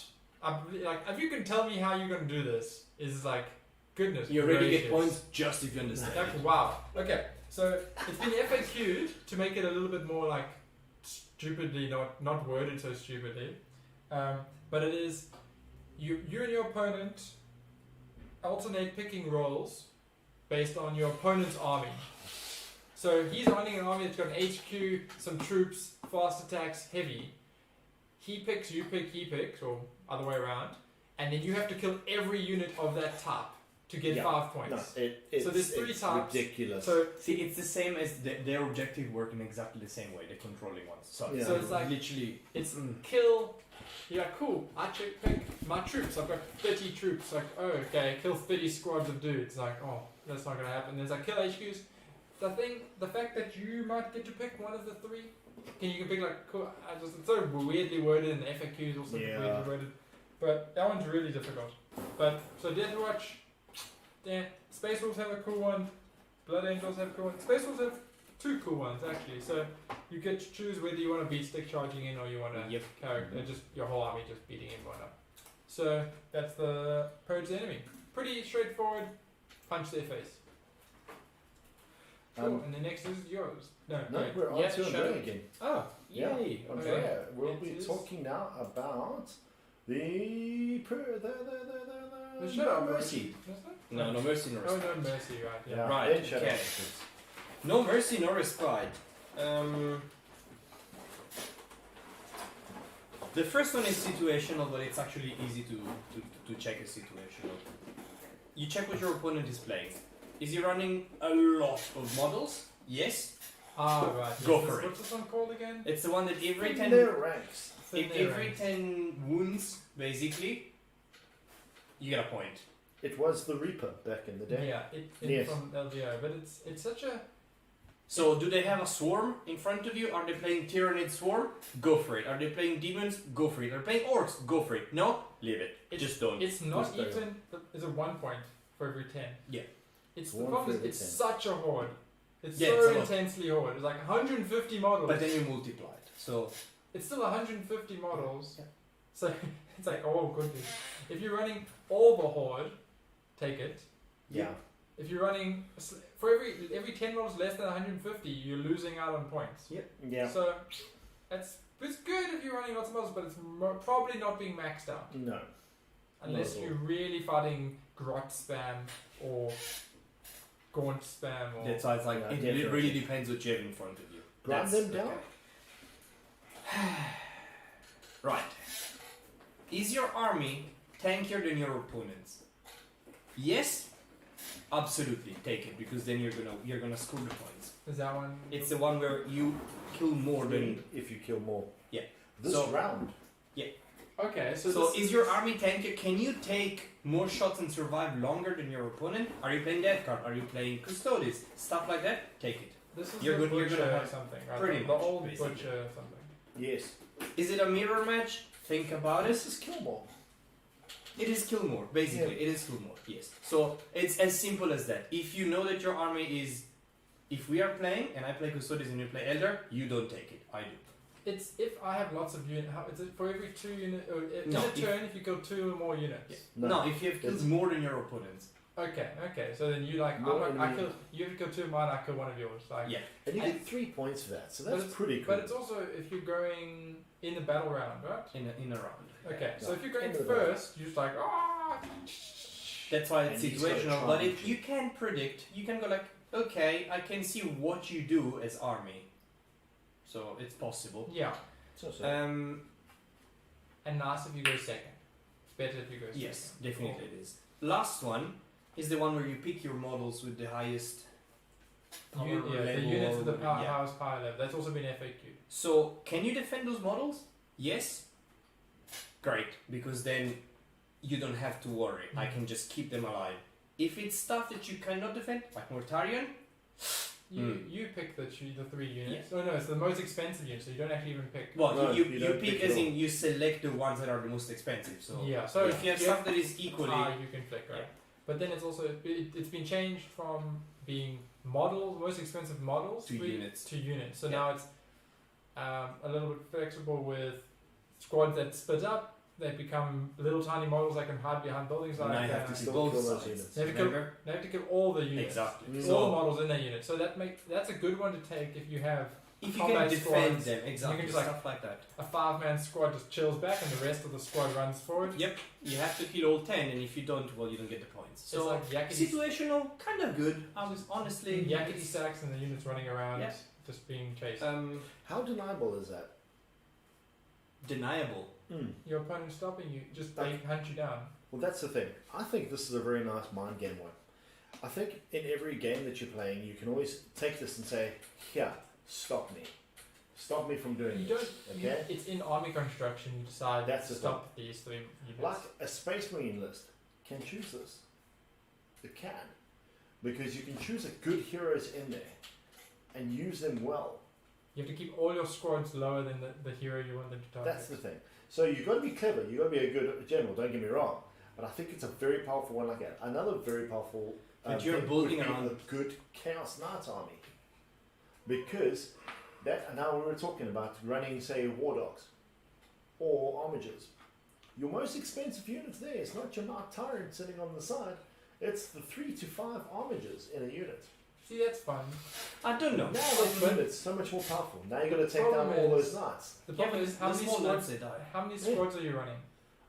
If you can tell me how you're going to do this, is like, goodness You already get gracious. points just if you understand. Like, wow. Okay, so it's been FAQ'd to make it a little bit more like stupidly, not worded so stupidly. But it is, you and your opponent alternate picking roles based on your opponent's army. So he's running an army that's got an HQ, some troops, fast attacks, heavy. He picks, you pick, he picks, or other way around. And then you have to kill every unit of that type to get Yeah. 5 points. No, it's, So there's 3 it's types. ridiculous. So See, it's the same as their objective work in exactly the same way. The controlling ones. So, Yeah. So it's like literally. it's kill. Yeah, cool. I pick my troops. I've got 30 troops. Like, oh, okay, kill 30 squads of dudes. Like, oh, that's not gonna happen. There's like kill HQs. The fact that you might get to pick one of the 3. You can pick like cool. It's so weirdly worded, and the FAQs also Yeah. weirdly worded. But that one's really difficult. But so Death Watch, yeah, Space Wolves have a cool one. Blood Angels have a cool one. Space Wolves have 2 cool ones actually. So you get to choose whether you want to beat stick charging in or you want to character just your whole army just beating everyone up. So that's the purge the enemy. Pretty straightforward. Punch their face. Cool. And the next is yours. No, wait. We're on Yeah, to Shadow. Andrea again. Oh, Yeah. Yay! Andrea, we'll It be is- talking now about the Shadow Mercy. No, no mercy, no Oh, respite. no mercy, right? Yeah. Yeah, Right, then Shadow. okay. No mercy, no respite. The first one is situational, but it's actually easy to check a situational. You check what your opponent is playing. Is he running a lot of models? Yes. Ah, right. Go Yes, for it. What's this one called again? It's the one that every In 10 their ranks. if every 10 wounds, basically, you get a point. It was the Reaper back in the day. Yeah, Yes. from LVO, but it's such a So, do they have a swarm in front of you? Are they playing Tyrannid Swarm? Go for it. Are they playing demons? Go for it. Are they playing orcs? Go for it. No? Leave it. Just don't. It's not Just don't. even. It's a 1 point for every 10. Yeah. It's the One problem. for Is every it's 10. such a horde. It's Yeah, it's a so lot. intensely horde. It's like 150 models. But then you multiply it. So, It's still 150 models. Yeah. So it's like, oh goodness. If you're running all the horde, take it. Yeah. If you're running for every 10 models less than 150, you're losing out on points. Yeah. So it's good if you're running lots of models, but it's probably not being maxed out No. unless Not at you're really fighting grot spam or gaunt spam or. that's why it's like, Yeah, it definitely. really depends what you have in front of you. Grind That's them down. okay. Right. Is your army tankier than your opponent's? Yes, absolutely. Take it because then you're gonna score the points. Is that one? It's the one where you kill more than. If you kill more. Yeah. This So- round. Okay, so So this is your army tankier? Can you take more shots and survive longer than your opponent? Are you playing Death Guard? Are you playing Custodes? Stuff like that. Take it. This is you're the good- you're butcher gonna have something, right? pretty the much, old basically. butcher something. Yes. Is it a mirror match? Think about it. This is kill more. It is kill more, basically. Yeah. It is kill more, yes. So it's as simple as that. If you know that your army is. If we are playing and I play Custodes and you play Elder, you don't take it. I do. It's if I have lots of units. Is it for every 2 units? In No, a if- turn, if you kill 2 or more units. Yeah. No, if you have killed It's- more than your opponents. Okay. So then you like, More I enemy. kill. You have to kill 2 of mine. I kill 1 of yours. Like, Yeah. And you And- get 3 points for that, so But that's it's- pretty cool. But it's also if you're going in the battle round, right? In a round. Okay. So No, if you're going end of the battle. first, you're just like, ah. That's why it's And he's gotta situational, try but and if you can predict, you can go like, okay, I can see what you do as army. So it's possible. Yeah. So, And nice if you go second. It's better if you go second. Yes, definitely it is. Last one is the one where you pick your models with the highest power Yeah, the level units or with the whatever. Yeah. highest power level. That's also been FAQ. So can you defend those models? Yes. Great, because then you don't have to worry. I can just keep them alive. If it's stuff that you cannot defend, like Mortarion, You pick the 3 units. Oh no, it's the most expensive unit, so you don't actually even pick. well, No, you you don't pick pick as it all. in you select the ones that are the most expensive. So Yeah. So if you have stuff that is equally, you can flick, right? Yeah. But then it's also it's been changed from being models, most expensive models, To units. To units. So Yeah. now it's a little bit flexible with squads that split up. They become little tiny models that can hide behind buildings. and Like I have to still kill both kill those sides. units. They have to kill- Remember? they have to kill all the units. Exactly. Mm. All the So models in that unit. So that's a good one to take if you have if you combat can defend squads, them, exactly, just, like, stuff like that. a 5-man squad just chills back and the rest of the squad runs forward. Yep, you have to kill all 10, and if you don't, well, you don't get the points. It's So like yakety, situational, kind of good. I was honestly yakety sacks and the units running around Yeah. just being chased. How deniable is that? deniable. Your opponent stopping you, just Like- they hunt you down. Well, that's the thing. I think this is a very nice mind game one. I think in every game that you're playing, you can always take this and say, here, stop me. Stop me from doing You this. don't. Okay? It's in army construction. You decide That's to the stop these 3 units. Like a Space Marine list can choose this. It can. Because you can choose a good heroes in there and use them well. You have to keep all your squads lower than the hero you want them to target. That's the thing. So you've got to be clever. You've got to be a good general, don't get me wrong. But I think it's a very powerful one like that. Another very powerful But you're thing building would be around a good Chaos Knight army. Because that, now we were talking about running, say, War Dogs or Armigers. Your most expensive units there, it's not your Knight Tyrant sitting on the side. It's the 3 to 5 Armigers in a unit. See, that's fun. I don't know. Now those units so much more powerful. Now you've got to take down problem all is- those knights. The problem is how the many small squads? knights, they die. How many squads are you running?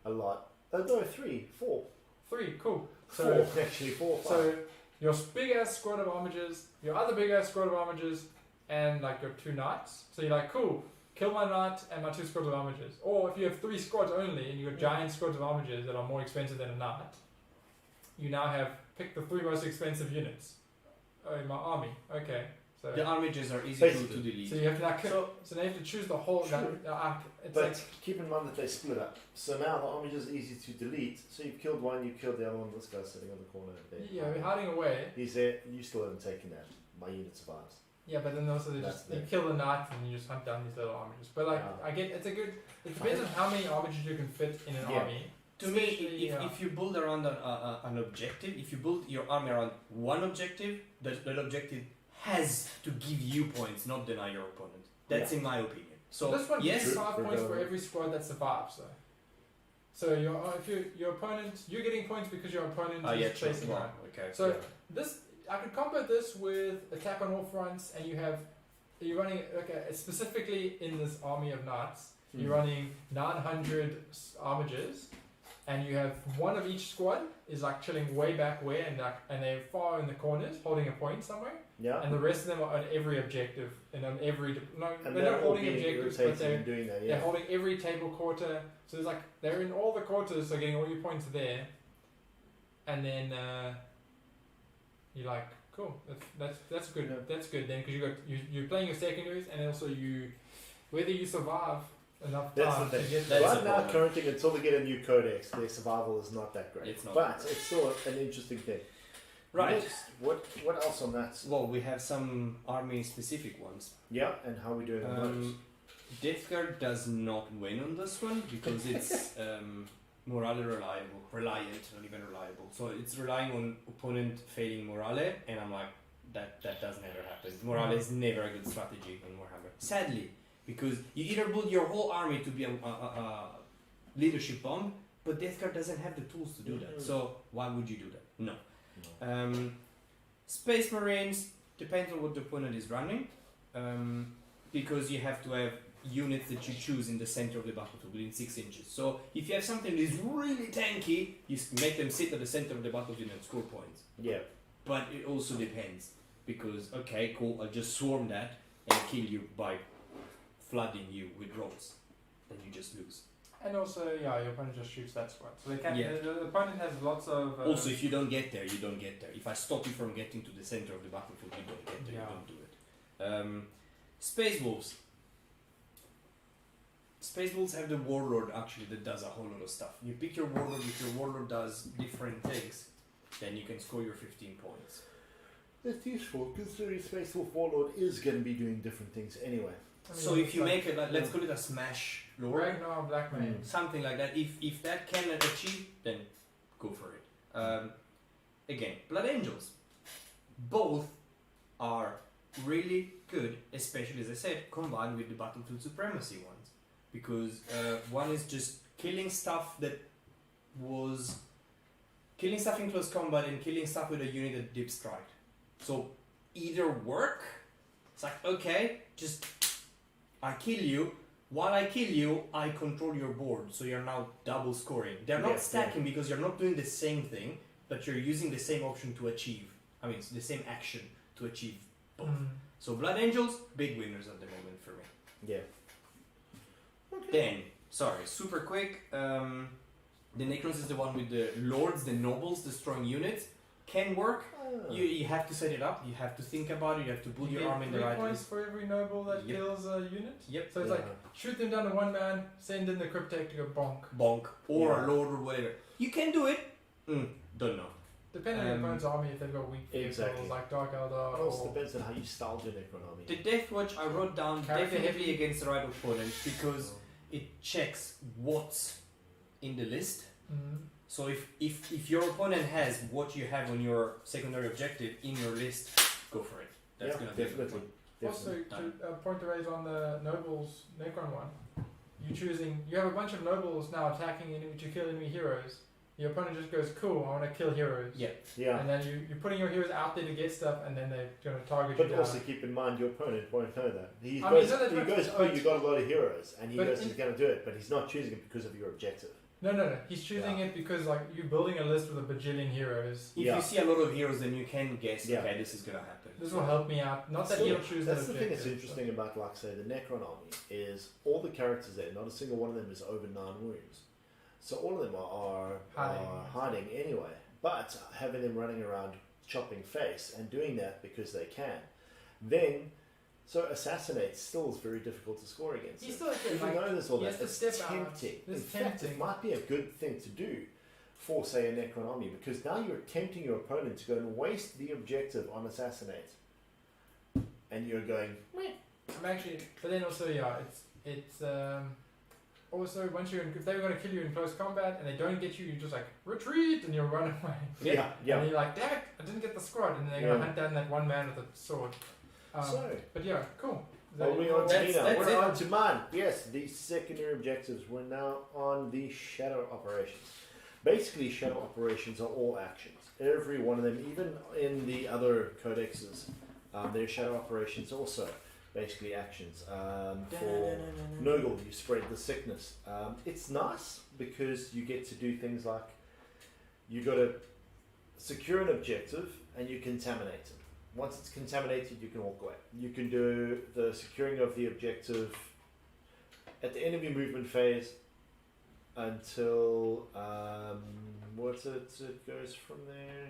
A lot. No, 3, 4. 3. Cool. 4, actually, 4, 5. So your big ass squad of armigers, your other big ass squad of armigers, and like your 2 knights. So you're like, cool, kill my knight and my 2 squads of armigers. Or if you have 3 squads only and you've got giant squads of armigers that are more expensive than a knight, you now have picked the 3 most expensive units in my army. Okay. So, The armigers are easy Basically. to delete. so you have to like, so now you have to choose the whole. True. It's But like keep in mind that they split up. So now the Armigers are easy to delete. So you've killed one, you've killed the other one. This guy's sitting on the corner there. yeah, we're hiding away. He's there. You still haven't taken that. My unit survives. Yeah, but then also they That's just you the- kill the knight and you just hunt down these little armigers. But like Yeah. I get it's a good. It depends on how many armigers you can fit in an Yeah. army. To me, Especially, if you build around an objective, if you build your army around one objective, that objective has to give you points, not deny your opponent. That's in my opinion. So this one yes, gives you 5 For points for the- every squad that survives, though. So your opponent, you're getting points because your opponent is chasing around. Okay. So this, I could combo this with attack on all fronts, and you're running specifically in this army of knights. You're running 900 armigers, and you have one of each squad is like chilling way back where, and they're far in the corners, holding a point somewhere. Yeah. And the rest of them are on every objective and on every And they're not all holding being objectives, but irritated they're in doing that. they're Yeah. holding every table quarter. So there's like they're in all the quarters, so getting all your points there. And then you're like, cool, that's good. Yeah. That's good then because you're playing your secondaries and also whether you survive enough That's time the to thing. get That's Right the now, problem. currently, until they get a new codex, their survival is not that great. It's not but great. it's still an interesting thing. Right. Next, what else on that? Well, we have some army specific ones. Yeah, and how we doing on those? Death Guard does not win on this one because it's morale reliant, not even reliable. So it's relying on opponent failing morale, and I'm like, that does never happen. Morale is never a good strategy in Warhammer. Sadly, because you either build your whole army to be a leadership bomb, but Death Guard doesn't have the tools to do that. So why would you do that? No. No. Space Marines depends on what the opponent is running, because you have to have units that you choose in the center of the battlefield within 6 inches. So if you have something that is really tanky, you make them sit at the center of the battlefield and score points. Yeah. But it also depends, because okay, cool, I'll just swarm that and kill you by flooding you with rolls, then you just lose. And also, your opponent just shoots that squad. So they can. Yeah. The opponent has lots of. Also, if you don't get there, you don't get there. If I stop you from getting to the center of the battlefield, you don't get there, Yeah. you don't do it. Space Wolves. Space Wolves have the Warlord actually that does a whole lot of stuff. You pick your Warlord, if your Warlord does different things, then you can score your 15 points. That's useful, considering Space Wolf Warlord is going to be doing different things anyway. So if you make it, let's call it a smash lord, Ragnar Black Mane. something like that. If that can achieve, then go for it. Again, Blood Angels, both are really good, especially as I said, combined with the Battlefield Supremacy ones, because one is just killing stuff that was killing stuff in close combat and killing stuff with a unit that deep strike. So either work. It's like okay, just I kill you. While I kill you, I control your board, so you're now double scoring. They're not Yeah, stacking because you're not doing the same thing, but you're using the same option to achieve. I mean, it's the same action to achieve both. So Blood Angels, big winners at the moment for me. Yeah. Okay. Then, sorry, super quick. The Necrons is the one with the lords, the nobles destroying units. Can work. You have to set it up. You have to think about it. You have to build You your get army in the 3 right points place. for every noble that Yep. kills a unit. Yep. So it's like shoot them down to 1 man, send in the cryptek to go bonk. Bonk or Yeah. a lord or whatever. You can do it. Don't know. Depending on your opponent's army, if they've got weak vehicles Exactly. like Dark Eldar It also or depends on how you styled your Necron army. The Death Watch I wrote down Character definitely heavy. against the right opponent because it checks what's in the list. So if your opponent has what you have on your secondary objective in your list, go for it. That's Yeah, gonna be a good definitely. one. Also, Done. to point to raise on the nobles Necron one, you have a bunch of nobles now attacking enemy to kill enemy heroes. Your opponent just goes, cool, I want to kill heroes. Yeah. Yeah. And then you're putting your heroes out there to get stuff, and then they're going to target But you down. also keep in mind your opponent won't know that. He I mean, goes, no, that's he right. goes, oh, you got a lot of heroes, and he But goes, in- he's going to do it, but he's not choosing it because of your objective. No. He's choosing it because like you're building a list with a bajillion heroes. If Yeah. you see a lot of heroes, then you can guess, Yeah. okay, this is gonna happen. This will help me out. Not that Still, he'll choose that's that the thing that's objective, interesting about, like, say, the Necron army is all the characters there, not a single one of them is over 9 wounds. So all of them are hiding anyway. But having them running around chopping face and doing that because they can, then so assassinate still is very difficult to score against. He's it. still Even like, though there's all he that, has to it's step out. tempting. In It's fact, tempting. it might be a good thing to do for, say, a Necron army because now you're tempting your opponent to go and waste the objective on assassinate, and you're going, meh. I'm actually, but then also it's also once if they were going to kill you in close combat and they don't get you, you just like retreat and you run away. Yeah, yeah. And you're like, damn it, I didn't get the squad, and then they're going to Yeah. hunt down that 1 man with a sword. So, But yeah, cool. Is that are we your- on to That's- Nina? that's We're it. on to mine. Yes, the secondary objectives. We're now on the shadow operations. Basically, shadow operations are all actions. Every one of them, even in the other codexes, their shadow operations also basically actions. For Nurgle, you spread the sickness. It's nice because you get to do things like you got to secure an objective and you contaminate it. Once it's contaminated, you can walk away. You can do the securing of the objective at the end of your movement phase until it goes from there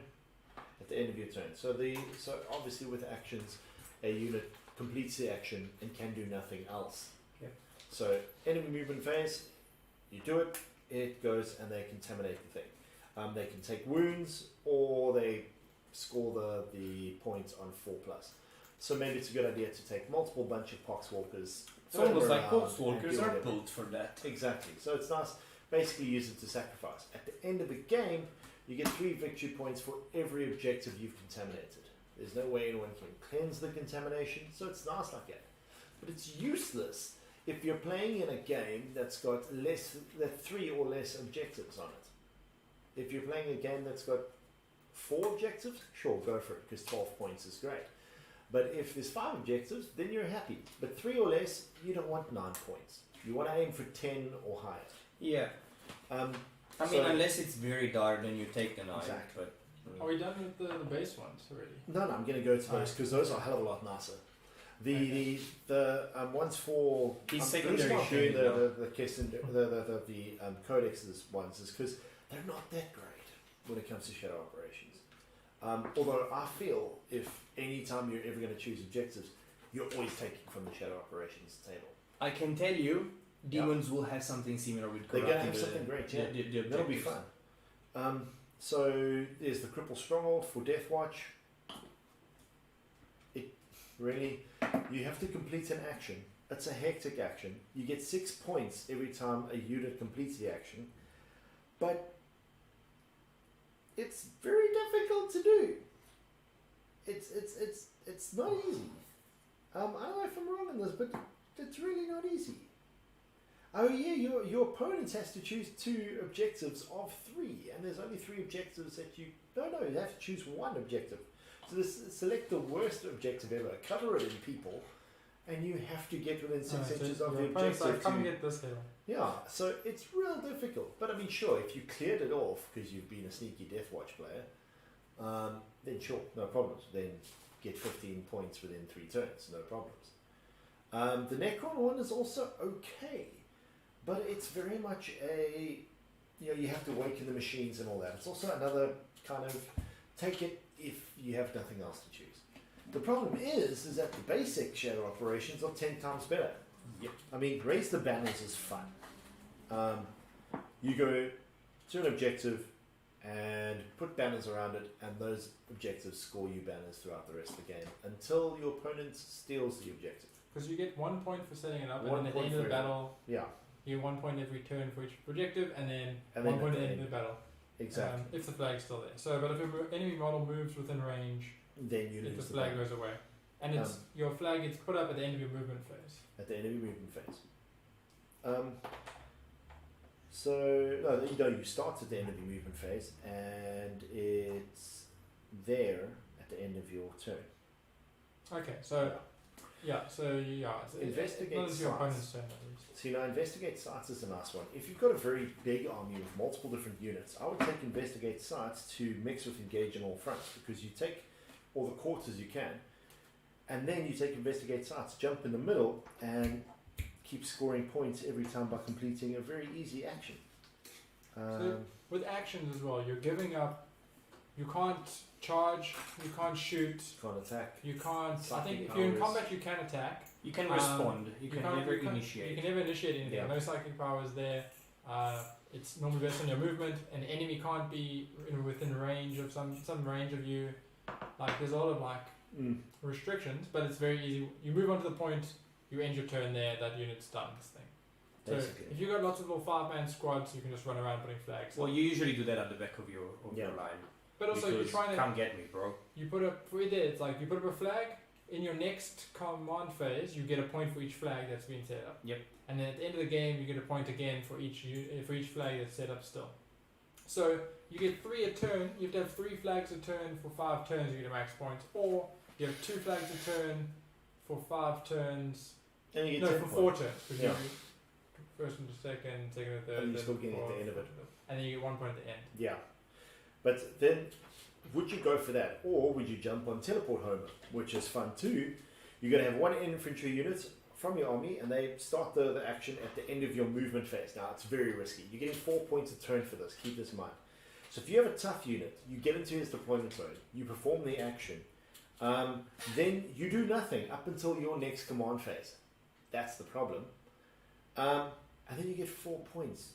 at the end of your turn. So obviously with actions, a unit completes the action and can do nothing else. Yep. So enemy movement phase, you do it, it goes and they contaminate the thing. They can take wounds or they score the points on 4+. So maybe it's a good idea to take multiple bunch of poxwalkers. It's almost throw like them around, Poxwalkers and do are whatever. built for that. Exactly. So it's nice. Basically, use it to sacrifice. At the end of the game, you get 3 victory points for every objective you've contaminated. There's no way anyone can cleanse the contamination, so it's nice like that. But it's useless if you're playing in a game that's got 3 or less objectives on it. If you're playing a game that's got 4 objectives, sure, go for it, because 12 points is great. But if there's 5 objectives, then you're happy. But 3 or less, you don't want 9 points. You want to aim for 10 or higher. Yeah. I mean, unless it's very dire, then you take the 9. Exactly. But Are we done with the base ones already? No, I'm going to go to those because those are a hell of a lot nicer. The ones for These the secondary reason why I'm doing shading, the codexes ones is because they're not that great when it comes to shadow operations. Although I feel if any time you're ever going to choose objectives, you're always taking from the shadow operations table. I can tell you, demons will have something similar with They're corrupting going to have something great, yeah. the That'll be objectives. fun. So there's the Cripple Stronghold for Death Watch. It really, you have to complete an action. It's a hectic action. You get 6 points every time a unit completes the action, but it's very difficult to do. It's not easy. I don't know if I'm wrong on this, but it's really not easy. Oh yeah, your opponent has to choose 2 objectives of 3, and there's only 3 objectives that you... No, you have to choose 1 objective. So select the worst objective ever, cover it in people, and you have to get within 6 inches of the objective. Like, come get this hill. Yeah, so it's real difficult. But I mean, sure, if you cleared it off because you've been a sneaky Death Watch player, then sure, no problems. Then get 15 points within 3 turns, no problems. The Necron one is also okay. But it's very much you have to awaken the machines and all that. It's also another kind of take it if you have nothing else to choose. The problem is that the basic shadow operations are 10 times better. Yep. I mean, raise the banners is fun. You go to an objective and put banners around it, and those objectives score you banners throughout the rest of the game until your opponent steals the objective. Because you get 1 point for setting it up, and 1 then at the point end of for the it. battle, Yeah, you get 1 point every turn for each objective, and then And 1 then point at at the the end of the battle. exactly. If the flag's still there. So, but if an enemy model moves within range, Then you if the lose the flag banner goes away. And it's your flag gets put up at the end of your movement phase. at the end of your movement phase. You start at the end of your movement phase, and it's there at the end of your turn. Okay, so it's Investigate not as your sites. opponent's turn at least. So investigate sites is a nice one. If you've got a very big army with multiple different units, I would take investigate sites to mix with engage on all fronts, because you take all the quarters you can, and then you take investigate sites, jump in the middle, and keep scoring points every time by completing a very easy action. With actions as well, you're giving up. You can't charge. You can't shoot. Can't attack. You can't. I Psychic think if you're in powers. combat, you can attack. You can respond. You can never You initiate. can never initiate anything. Yeah. No psychic powers there. It's normally based on your movement. An enemy can't be within range of some range of you. Like there's a lot of restrictions, but it's very easy. You move on to the point. You end your turn there. That unit's done. This thing. So Basically. if you've got lots of little 5-man squads, you can just run around putting flags. Well, you usually do that at the back of your line. But also you're Because trying to. come get me, bro. You put up for it there. It's like you put up a flag in your next command phase. You get a point for each flag that's been set up. Yep. And then at the end of the game, you get a point again for each flag that's set up still. So you get 3 a turn. You have to have 3 flags a turn for 5 turns. You get a max points, or you have 2 flags a turn for 5 turns. And you get No, 10 for points. 4 turns. Because Yeah. you first and second, second and third. And you're then still getting at the fourth, end of it. And then you get 1 point at the end. Yeah. But then, would you go for that? Or would you jump on Teleport Homer, which is fun too? You're going to have 1 infantry unit from your army, and they start the action at the end of your movement phase. Now, it's very risky. You're getting 4 points a turn for this. Keep this in mind. So if you have a tough unit, you get into his deployment zone, you perform the action, then you do nothing up until your next command phase. That's the problem. And then you get 4 points.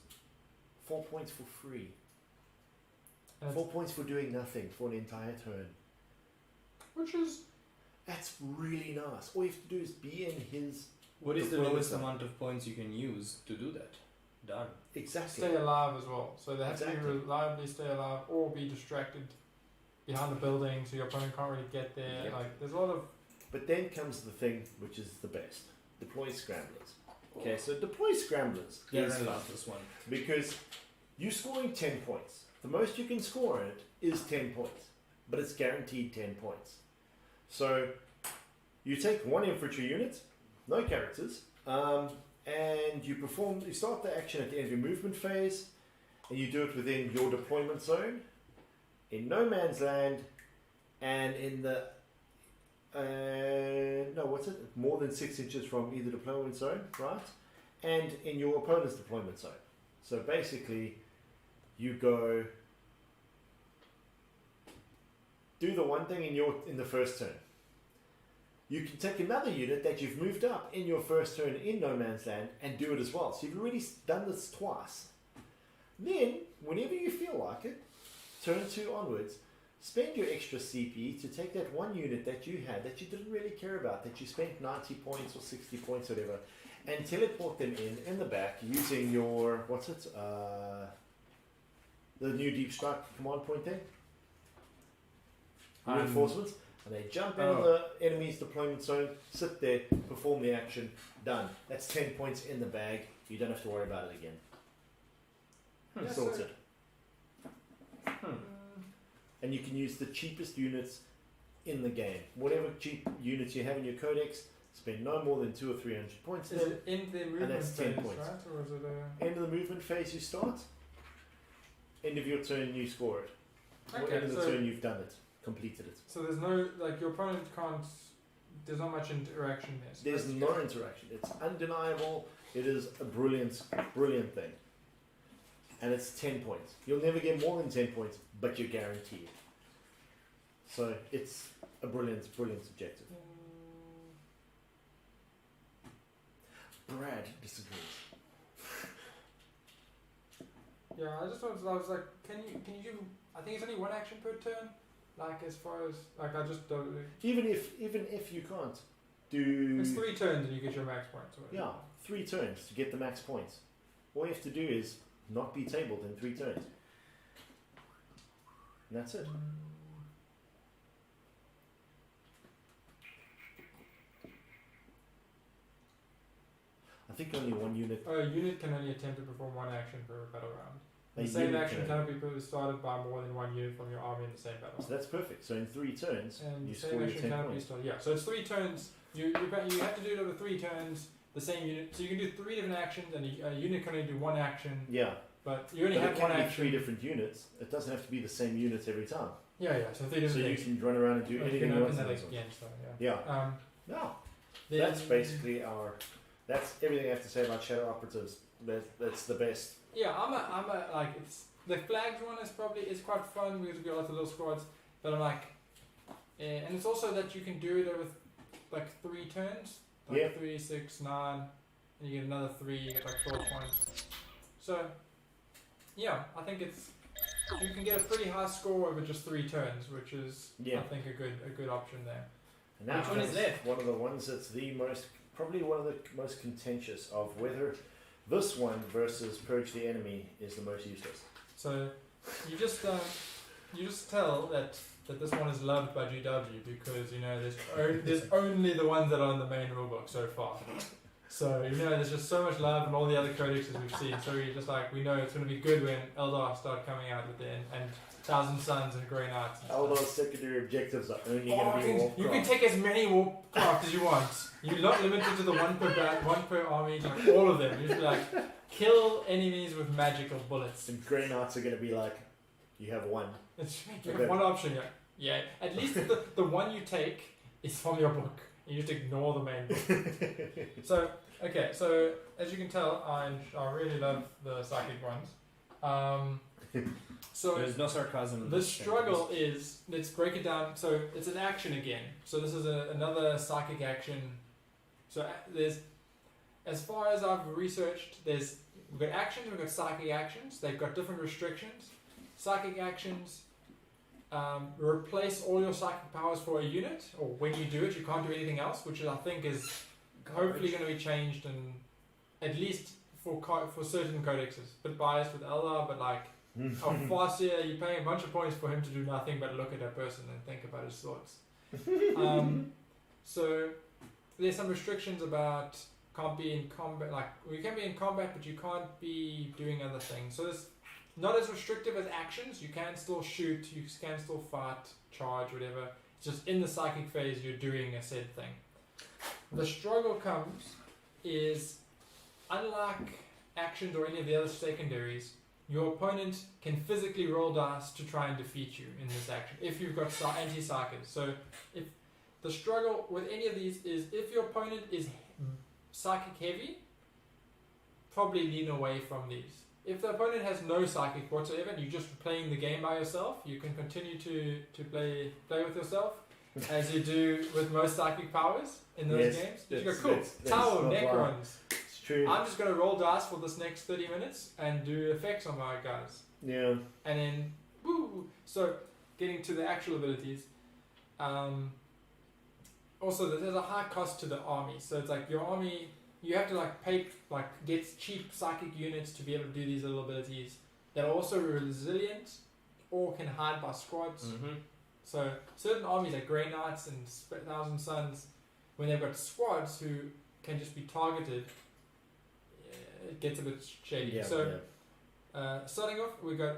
4 points for free. And 4 points for doing nothing for an entire turn. which is That's really nice. All you have to do is be in his... What is the deployment lowest zone. amount of points you can use to do that? Done. Exactly. stay alive as well. So they have to Exactly. be reliably stay alive or be distracted behind the building so your opponent can't really get there. Yep. Like there's a lot of But then comes the thing which is the best. Deploy scramblers. Okay, so deploy scramblers Yeah, is I fun love this one. because you're scoring 10 points. The most you can score on it is 10 points. But it's guaranteed 10 points. So you take 1 infantry unit, no characters, and you start the action at the end of your movement phase, and you do it within your deployment zone, in no man's land, and in the more than 6 inches from either deployment zone, right? And in your opponent's deployment zone. So basically, you go do the one thing in the first turn. You can take another unit that you've moved up in your first turn in no man's land and do it as well. So you've already done this twice. Then, whenever you feel like it, turn 2 onwards, spend your extra CP to take that one unit that you had that you didn't really care about, that you spent 90 points or 60 points or whatever, and teleport them in the back using your, the new deep strike command point thing? Reinforcements. And they jump into the enemy's deployment zone, sit there, perform the action, done. That's 10 points in the bag. You don't have to worry about it again. Yeah, Sorted. so- And you can use the cheapest units in the game. Whatever cheap units you have in your codex, spend no more than 200 or 300 points in Is them. it in the movement that's 10 phase, points. right? Or is it End of the movement phase you start. End of your turn you score it. Okay, End of the so- turn you've done it. Completed it. So there's no your opponent can't. There's not much interaction there. So There's that's no good. interaction. It's undeniable. It is a brilliant thing. and it's 10 points. You'll never get more than 10 points, but you're guaranteed. So it's a brilliant objective. Brad disagrees. Yeah, I was like, can you do? I think it's only one action per turn. Like as far as like I just don't. Even if you can't do. It's 3 turns and you get your max points. Yeah, 3 turns to get the max points. All you have to do is not be tabled in 3 turns. And that's it. I think only one unit. A unit can only attempt to perform one action per battle round. A The same unit action can- cannot be started by more than one unit from your army in the same battle. So that's perfect. So in 3 turns, And you the score same your action 10 cannot be points. started. Yeah, so it's 3 turns. You have to do it over 3 turns. The same unit. So you can do 3 different actions, and a unit can only do one action. Yeah. But you only But it have can one be action. 3 different units. It doesn't have to be the same unit every time. Yeah. So 3 So different you things. can run around and do But you anything can you open want. that to again. So Yeah. yeah. No. That's basically that's everything I have to say about Shadow Operatives. That's the best. Yeah, I'm a like it's the flags one is quite fun because we got lots of little squads. But I'm like, and it's also that you can do it over like 3 turns, like Yeah. 3, 6, 9, and you get another 3. You get like 12 points. So yeah, I think you can get a pretty high score over just 3 turns, which is I think a good option there. And now Which one is comes left? one of the ones that's probably one of the most contentious of whether this one versus Purge the Enemy is the most useless. So you just tell that this one is loved by GW because there's only the ones that are in the main rulebook so far. So there's just so much love and all the other codexes we've seen. So we just we know it's going to be good when Eldar start coming out with it and Thousand Suns and Grey Knights. Eldar's secondary objectives are only going to be Warcraft. You can take as many Warcraft as you want. You're not limited to the one per army, like all of them. You just kill enemies with magical bullets. And Grey Knights are going to be you have one. You have one option, yeah. At least the one you take is from your book. You just ignore the main book. So as you can tell, I really love the psychic ones. So there's no sarcasm. the struggle is, let's break it down. So it's an action again. So this is another psychic action. So there's, as far as I've researched, we've got actions, we've got psychic actions. They've got different restrictions. Psychic actions replace all your psychic powers for a unit, or when you do it, you can't do anything else, which I think is hopefully going to be changed, and at least for certain codexes. A bit biased with Eldar, but Farseer, you're paying a bunch of points for him to do nothing but look at that person and think about his thoughts. So there's some restrictions about can't be in combat. You can be in combat, but you can't be doing other things. So it's not as restrictive as actions. You can still shoot, you can still fight, charge, whatever. It's just in the psychic phase you're doing a said thing. The struggle is unlike actions or any of the other secondaries, your opponent can physically roll dice to try and defeat you in this action if you've got anti-psychers. So if the struggle with any of these is if your opponent is psychic heavy, probably lean away from these. If the opponent has no psychic whatsoever and you're just playing the game by yourself, you can continue to play with yourself as you do with most psychic powers in those games. You go, cool, Tower, Necrons. True. I'm just going to roll dice for this next 30 minutes and do effects on my guys. Yeah. And then, woo! So, getting to the actual abilities. Also, there's a high cost to the army. So, it's your army, you have to pay, get cheap psychic units to be able to do these little abilities that are also resilient or can hide by squads. Mm-hmm. So, certain armies like Grey Knights and Thousand Suns, when they've got squads who can just be targeted, it gets a bit shady. Starting off, we got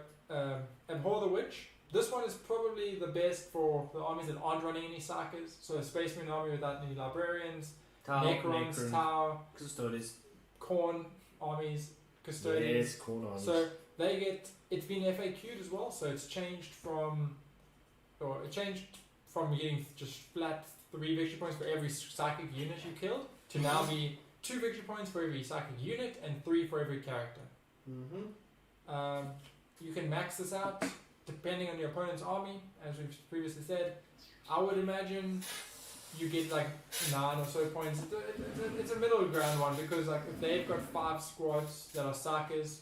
Abhor the Witch. This one is probably the best for the armies that aren't running any psychers. So a Spaceman army without any librarians, Necrons, Tau, Custodes, Khorne armies, Custodians. Yes, Khorne armies. So they get, it's been FAQ'd as well. So it's changed from getting just flat 3 victory points for every psychic unit you killed to now be 2 victory points for every psychic unit and 3 for every character. Mm-hmm. You can max this out depending on your opponent's army, as we've previously said. I would imagine you get like 9 or so points. It's a middle ground one because like if they've got 5 squads that are Sakas,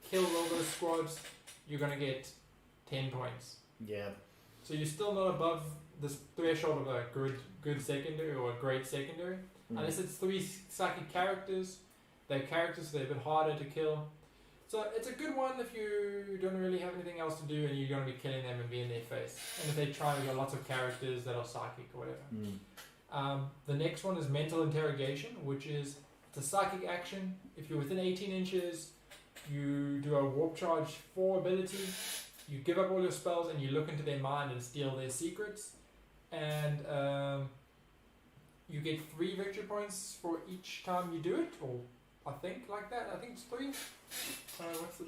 kill all those squads, you're gonna get 10 points. Yeah. So you're still not above this threshold of a good secondary or a great secondary. Unless it's 3 psychic characters. They're characters, so they're a bit harder to kill. So it's a good one if you don't really have anything else to do and you're going to be killing them and be in their face. And if they try, you've got lots of characters that are psychic or whatever. The next one is Mental Interrogation, which is it's a psychic action. If you're within 18 inches, you do a Warp Charge 4 ability. You give up all your spells and you look into their mind and steal their secrets. And you get 3 victory points for each time you do it, or I think like that. I think it's 3. What's the?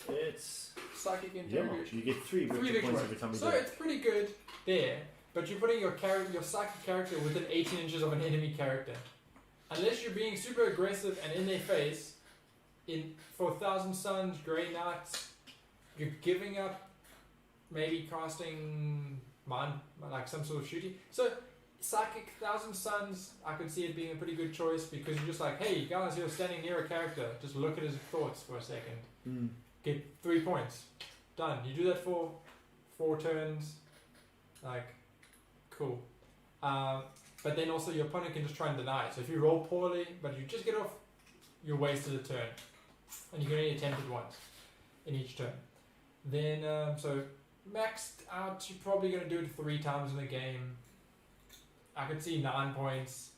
It's Psychic yeah. Interrogation. You get 3 victory points every time you So do it. it's pretty good there, but you're putting your psychic character within 18 inches of an enemy character. Unless you're being super aggressive and in their face, for 1,000 Suns, Grey Knights, you're giving up maybe casting mind, like some sort of shooting. So Psychic 1,000 Suns, I could see it being a pretty good choice because you're just like, hey guys, you're standing near a character, just look at his thoughts for a second. Get 3 points. Done. You do that for 4 turns. Like, cool. But then also your opponent can just try and deny it. So if you roll poorly, but you just get off, you're wasted a turn. And you can only attempt it once in each turn. Then, so maxed out, you're probably going to do it 3 times in a game. I could see 9 points.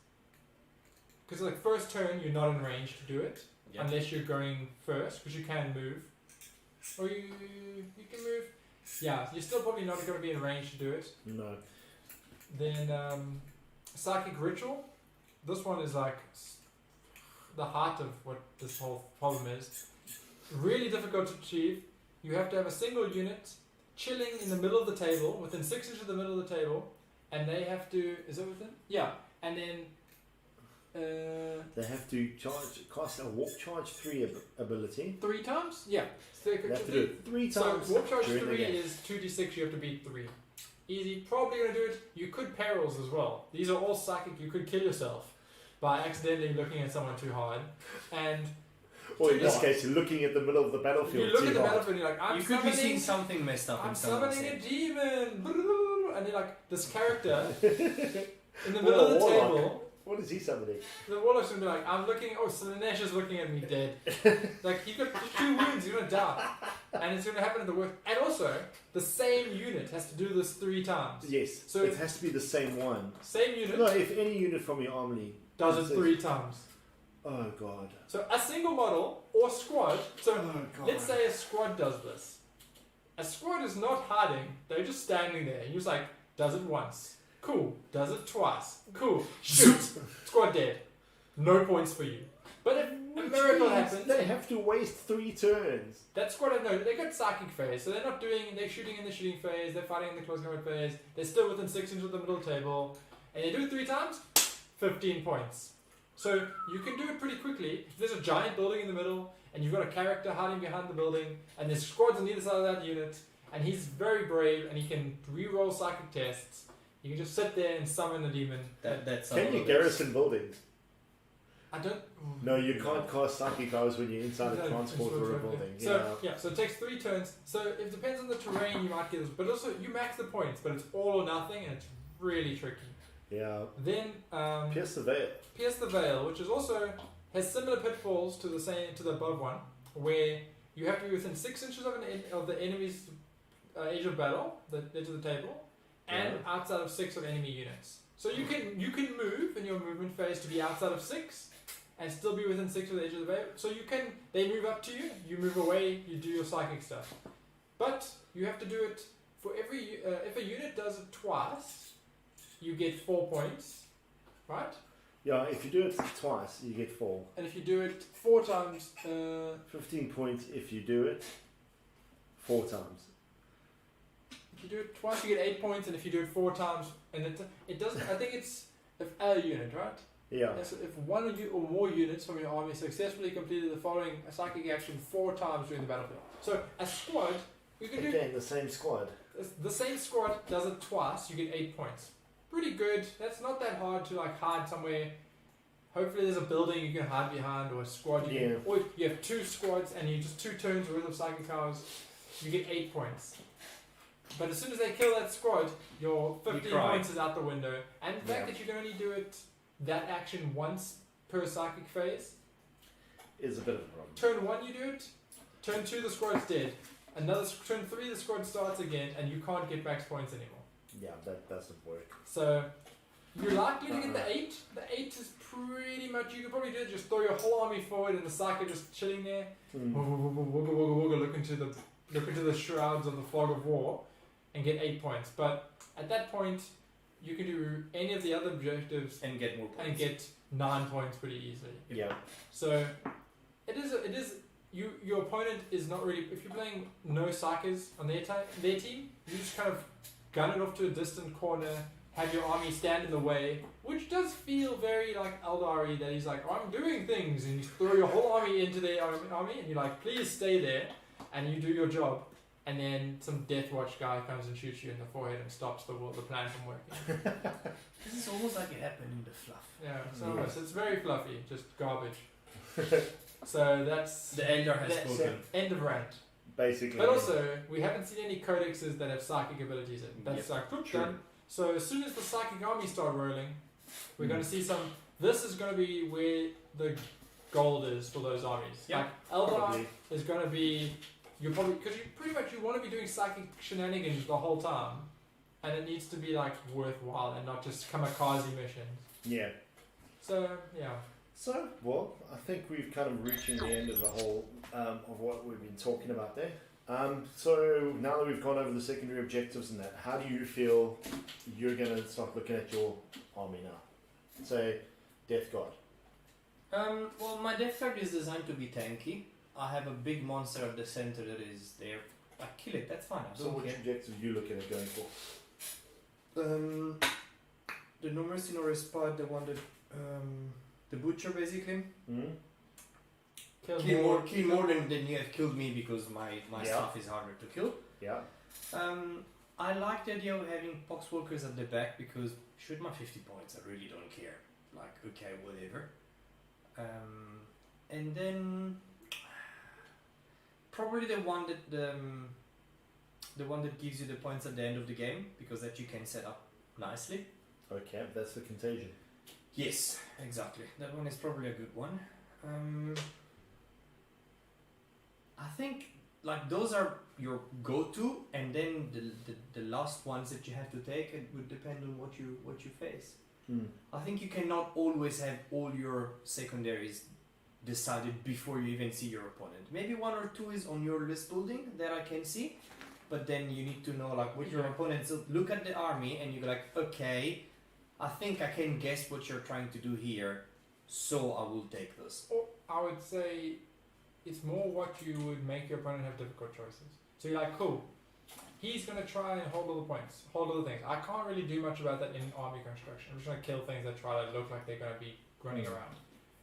Because like first turn, you're not in range to do it. Yep. Unless you're going first, because you can move. Or you can move. Yeah, you're still probably not going to be in range to do it. No. Then Psychic Ritual. This one is like the heart of what this whole problem is. Really difficult to achieve. You have to have a single unit chilling in the middle of the table, within 6 inches of the middle of the table, and they have to. Is it within? Yeah, and then. They have to cast a Warp Charge 3 ability. 3 times? Yeah. So they have to do it 3 times. So Warp Charge 3 is 2d6, you have to beat 3. Easy. Probably going to do it. You could perils as well. These are all psychic. You could kill yourself by accidentally looking at someone too hard. And or in this case, you're looking at the middle of the battlefield. You look at the battlefield and you're like, you could be seeing something messed up. I'm summoning a demon. And you're like, this character in the middle of the table. What is he summoning? The warlock's gonna be like, I'm looking. Oh, Slanesh is looking at me dead. Like he's got 2 wounds, you're gonna die, and it's gonna happen at the worst. And also, the same unit has to do this 3 times. Yes. So it has to be the same one. Same unit. No, if any unit from your army does it 3 times. Oh god. So a single model or squad. So let's say a squad does this. A squad is not hiding; they're just standing there. And you're just like, does it once. Cool. Does it twice. Cool. Shoot. Squad dead. No points for you. But if a miracle happens, they have to waste 3 turns. That squad, no, they got psychic phase, so they're shooting in the shooting phase, they're fighting in the close combat phase, they're still within 6 inches of the middle table, and they do it 3 times, 15 points. So you can do it pretty quickly. If there's a giant building in the middle, and you've got a character hiding behind the building, and there's squads on either side of that unit, and he's very brave, and he can re-roll psychic tests. You can just sit there and summon a demon. That's can you garrison buildings? I don't. No, you can't cast psychic powers when you're inside a transport or a building. So so it takes 3 turns. So it depends on the terrain. You might get this, but also you max the points, but it's all or nothing, and it's really tricky. Yeah. Then Pierce the Veil. Pierce the Veil, which is also has similar pitfalls to the above one, where you have to be within 6 inches of the enemy's edge of battle, the edge of the table. And outside of 6 of enemy units. So you can move in your movement phase to be outside of 6 and still be within 6 of the edge of the veil. So they move up to you, you move away, you do your psychic stuff. But you have to do it for every if a unit does it twice, you get 4 points, right? Yeah, if you do it twice, you get 4. And if you do it 4 times, 15 points if you do it 4 times. If you do it twice, you get 8 points, and if you do it 4 times, and it doesn't. I think it's a unit, right? Yeah. If one or more units from your army successfully completed the following psychic action 4 times during the battlefield. So a squad, we can do Again, the same squad. the same squad does it twice, you get 8 points. Pretty good. That's not that hard to like hide somewhere. Hopefully there's a building you can hide behind, or a squad you can, or you have 2 squads and you just 2 turns worth of psychic powers, you get 8 points. But as soon as they kill that squad, your 15 points is out the window. And the fact that you can only do it that action once per psychic phase is a bit of a problem. Turn 1 you do it, turn 2 the squad's dead. Turn 3 the squad starts again and you can't get max points anymore. Yeah, that doesn't work. So you're likely to get the 8. The 8 is pretty much, you could probably do it, just throw your whole army forward and the psychic just chilling there. Wugga, look into the shrouds of the fog of war and get 8 points. But at that point you can do any of the other objectives and get more points. and get 9 points pretty easily. Yeah. So it is your opponent is not really, if you're playing no psychers on their team, you just kind of gun it off to a distant corner, have your army stand in the way, which does feel very like Eldari, that he's like, oh, I'm doing things, and you throw your whole army into their army and you're like, please stay there, and you do your job, and then some Death Watch guy comes and shoots you in the forehead and stops the plan from working. This is almost like it happened in the fluff. Yeah, so it's very fluffy, just garbage. So that's the Elder has spoken. End of rant. Basically. But also, we haven't seen any codexes that have psychic abilities in. That's done. So as soon as the psychic army start rolling, we're going to see some. This is going to be where the gold is for those armies. Yeah, like Eldar is going to be. You're probably, because you want to be doing psychic shenanigans the whole time, and it needs to be like worthwhile and not just kamikaze missions. Yeah. So yeah. So, well, I think we've kind of reaching the end of the whole of what we've been talking about there. So now that we've gone over the secondary objectives and that, how do you feel you're going to start looking at your army now? Say, Death God. Well, my Death Guard is designed to be tanky. I have a big monster at the center that is there. I kill it, that's fine. So which objectives are you looking at going for? The No Mercy No Respite, the one that... the Butcher, basically. Mm-hmm. Kill more than you have killed me, because my stuff is harder to kill. Yeah. I like the idea of having Poxwalkers at the back, because shoot my 50 points, I really don't care. Like, okay, whatever. And then probably the one that gives you the points at the end of the game, because that you can set up nicely. Okay, that's the Contagion. Yes, exactly. That one is probably a good one. I think like those are your go-to, and then the last ones that you have to take, it would depend on what you face. I think you cannot always have all your secondaries decided before you even see your opponent. Maybe 1 or 2 is on your list building that I can see, but then you need to know like what your opponent. So look at the army and you go like, okay, I think I can guess what you're trying to do here, so I will take this. Or I would say it's more what you would make your opponent have difficult choices. So you're like, cool, he's going to try and hold all the points, hold all the things. I can't really do much about that in army construction. I'm just going to kill things that try to look like they're going to be running around.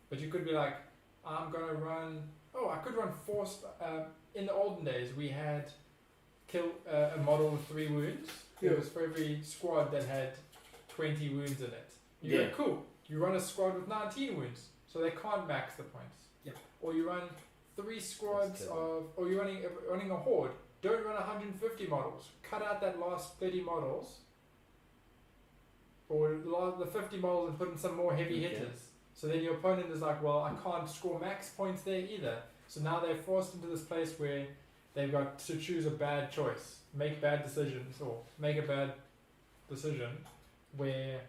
But you could be like, I'm going to run... Oh, I could run force... in the olden days, we had a model with 3 wounds. It was for every squad that had 20 wounds in it. You go, cool. You run a squad with 19 wounds, so they can't max the points. Yep. Or you run 3 squads of... Or you're running a horde. Don't run 150 models. Cut out that last 30 models. Or the 50 models and put in some more heavy hitters. So then your opponent is like, well, I can't score max points there either. So now they're forced into this place where they've got to choose a bad choice, make bad decisions, or make a bad decision where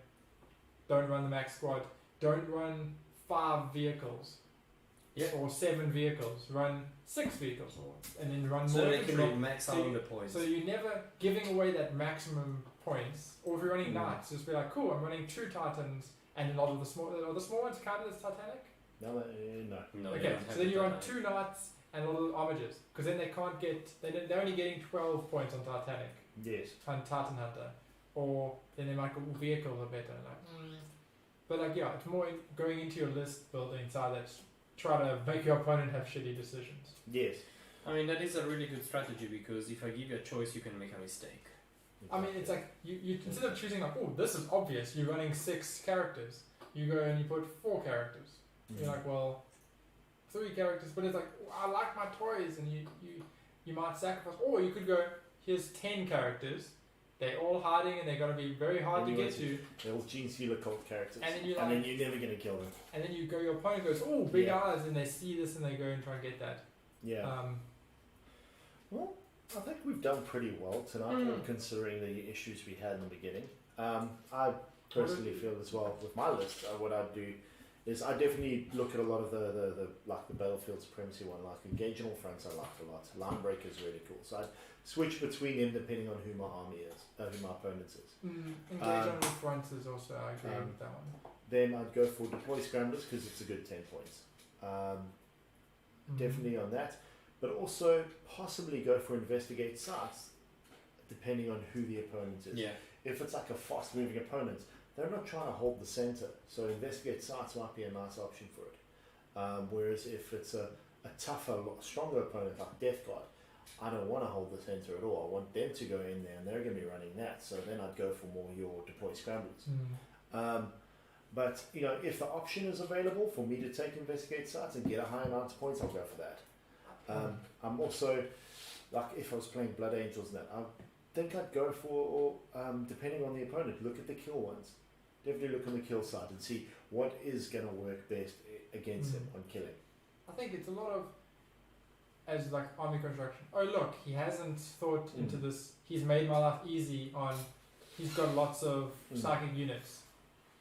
don't run the max squad, don't run 5 vehicles, or 7 vehicles, run 6 vehicles, and then run so more. They cannot max out the points. So you're never giving away that maximum points. Or if you're running knights, just be like, cool, I'm running 2 Titans, and a lot of the small ones counted as Titanic. No. Okay, so then you run 2 knights and a lot of the armigers, because then they can't get. They're only getting 12 points on Titanic. Yes. On Titan Hunter, or then they might go vehicles are better. Like, But like, yeah, it's more going into your list building side that's try to make your opponent have shitty decisions. Yes. I mean, that is a really good strategy because if I give you a choice, you can make a mistake. I mean, it's like you instead of choosing like, oh, this is obvious. You're running 6 characters. You go and you put 4 characters. You're like, well, 3 characters, but it's like, I like my toys, and you might sacrifice. Or you could go, here's 10 characters. They're all hiding, and they're going to be very hard to get to. They're all Gene Stealer cult characters, and then you're never going to kill them. And then you go, your opponent goes, oh, big eyes, and they see this, and they go and try and get that. Yeah. Well, I think we've done pretty well tonight, considering the issues we had in the beginning. I personally feel as well with my list. What I'd do is I definitely look at a lot of the like the Battlefield Supremacy one, like Engage on All Fronts. I liked a lot. Line Breaker is really cool. So I'd switch between them depending on who my army is, who my opponent is. Engage on All Fronts is also, I agree with that one. Then I'd go for Deploy Scramblers because it's a good 10 points. Definitely on that. But also possibly go for Investigate Sites, depending on who the opponent is. Yeah. If it's like a fast-moving opponent, they're not trying to hold the center, so Investigate Sites might be a nice option for it. Whereas if it's a tougher, stronger opponent like Death Guard, I don't want to hold the center at all. I want them to go in there, and they're going to be running that. So then I'd go for more your Deploy Scramblers. But you know, if the option is available for me to take Investigate Sites and get a high amount of points, I'll go for that. I'm also, like if I was playing Blood Angels and that, I think I'd go for, depending on the opponent, look at the kill ones. Definitely look on the kill side and see what is going to work best against him on killing. I think it's a lot of, as like army construction. Oh look, he hasn't thought into this. He's made my life easy on, he's got lots of psychic units.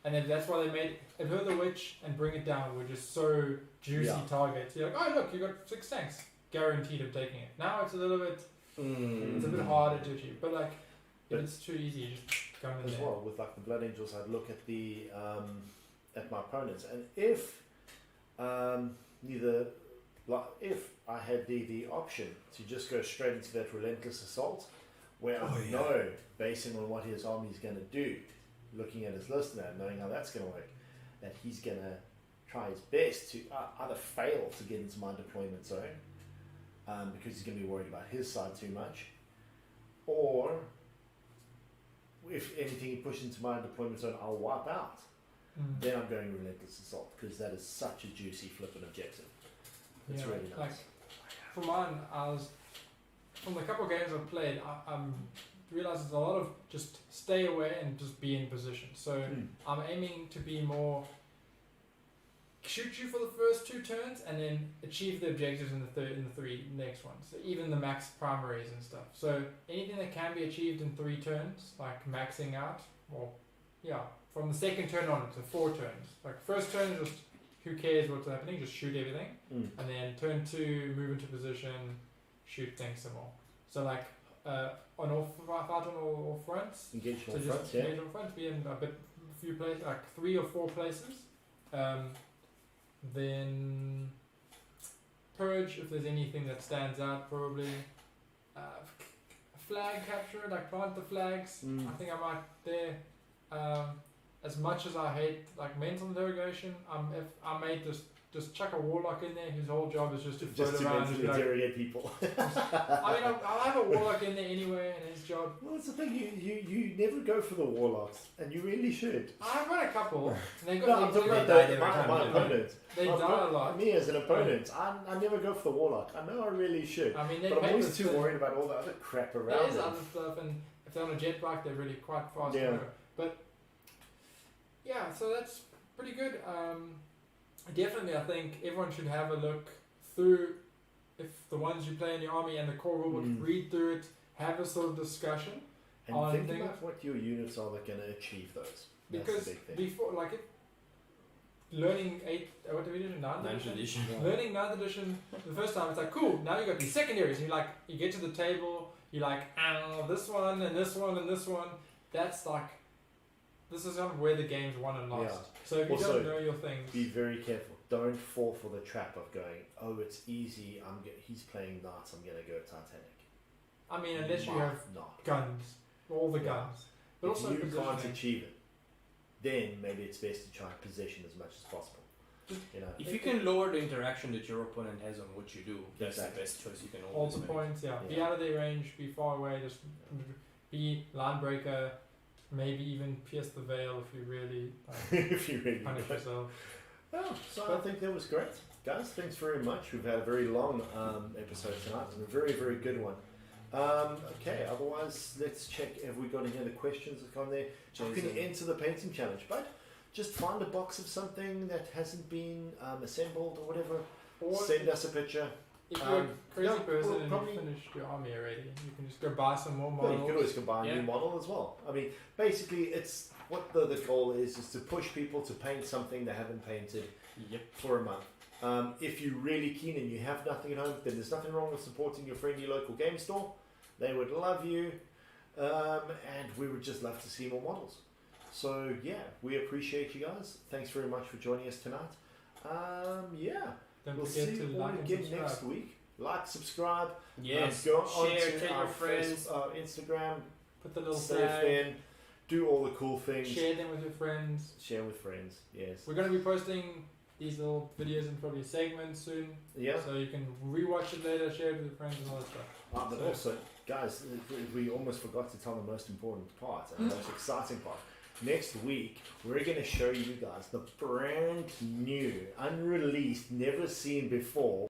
And then that's why they made Avert the Witch and Bring It Down were just so juicy targets. You're like, oh look, you got 6 tanks. Guaranteed of taking it. Now it's a little bit, it's a bit harder to achieve. But like, if it's too easy, you just go in there. As well, with like the Blood Angels, I'd look at the at my opponents, and if if I had the option to just go straight into that Relentless Assault, where I know, basing on what his army is going to do, looking at his list now, knowing how that's going to work, that he's going to try his best to either fail to get into my deployment zone, because he's going to be worried about his side too much, or if anything he pushes into my deployment zone, I'll wipe out. Then I'm going Relentless Assault, because that is such a juicy flippin' objective. It's really nice. Like, for mine, from the couple of games I've played, I realised there's a lot of just stay away and just be in position. So I'm aiming to be more shoot you for the first 2 turns and then achieve the objectives in the 3 next ones. So even the max primaries and stuff. So anything that can be achieved in 3 turns, like maxing out, from the second turn on to 4 turns. Like first turn, just who cares what's happening, just shoot everything. And then turn 2, move into position, shoot things some more. So like on all fronts. Engage on so fronts, engage on fronts, be in a few places, like 3 or 4 places. Then purge if there's anything that stands out, probably. Flag capture, like plant the flags. I think I might there. As much as I hate like mental interrogation, if I may just chuck a warlock in there whose whole job is just to float around and interrogate people. I mean, I'll have a warlock in there anyway, and his job. Well, that's the thing. You never go for the warlocks, and you really should. I've got a couple. And they No, got I'm talking about my opponent. They die a lot. Me as an opponent, I never go for the warlock. I know I really should, I mean, but I'm always too worried about all the other crap around. There is them. other stuff, and if they're on a jet bike, they're really quite fast. Yeah. But yeah, so that's pretty good. Definitely, I think everyone should have a look through if the ones you play in your army and the core rulebook, read through it, have a sort of discussion. And think about what your units are that going to achieve those. That's Because the big thing. before, like, learning 9th edition. Yeah. Learning 9th edition, the first time, it's like, cool, now you got these secondaries. And you get to the table, you're like, this one, and this one, and this one. That's like, this is kind of where the game's won and lost. Yeah. So if you Also, don't know your things... Be very careful. Don't fall for the trap of going, oh, it's easy. He's playing knights. I'm going to go Titanic. I mean, unless you have not. guns. All the guns. But If also you can't positioning. achieve it, then maybe it's best to try possession as much as possible. You know, If you can lower the interaction that your opponent has on what you do, that's Exactly. the best choice you can always Alter make. points, yeah. Be Yeah. out of their range, be far away, just be line breaker, maybe even pierce the veil if you really if you really punish do. yourself. Well, so I think that was great. Guys, thanks very much. We've had a very long episode tonight and a very, very good one. Okay, otherwise, let's check have we got any other questions that come there. How can you enter the painting challenge? But just find a box of something that hasn't been assembled or whatever. Or Send us a picture. if you're a crazy yeah, person we'll and probably- you finished your army already, you can just go buy some more Well, models. you could always combine a Yeah. new model as well. I mean, basically, it's what the goal is to push people to paint something they haven't painted Yep. for a month. If you're really keen and you have nothing at home, then there's nothing wrong with supporting your friendly local game store. They would love you, and we would just love to see more models. So yeah, we appreciate you guys. Thanks very much for joining us tonight. Yeah, Don't we'll forget see to you all like and again subscribe. next week. Like, subscribe, Yes. go on Share, to tell our your friends. Instagram, Put the little save flag, in, do all the cool things. share them with your friends. Share with friends. Yes. We're going to be posting these little videos in probably segments soon, Yeah. so you can rewatch it later, share it with your friends and all that stuff. But So- also, guys, we almost forgot to tell the most important part and the most exciting part. Next week, we're going to show you guys the brand new, unreleased, never seen before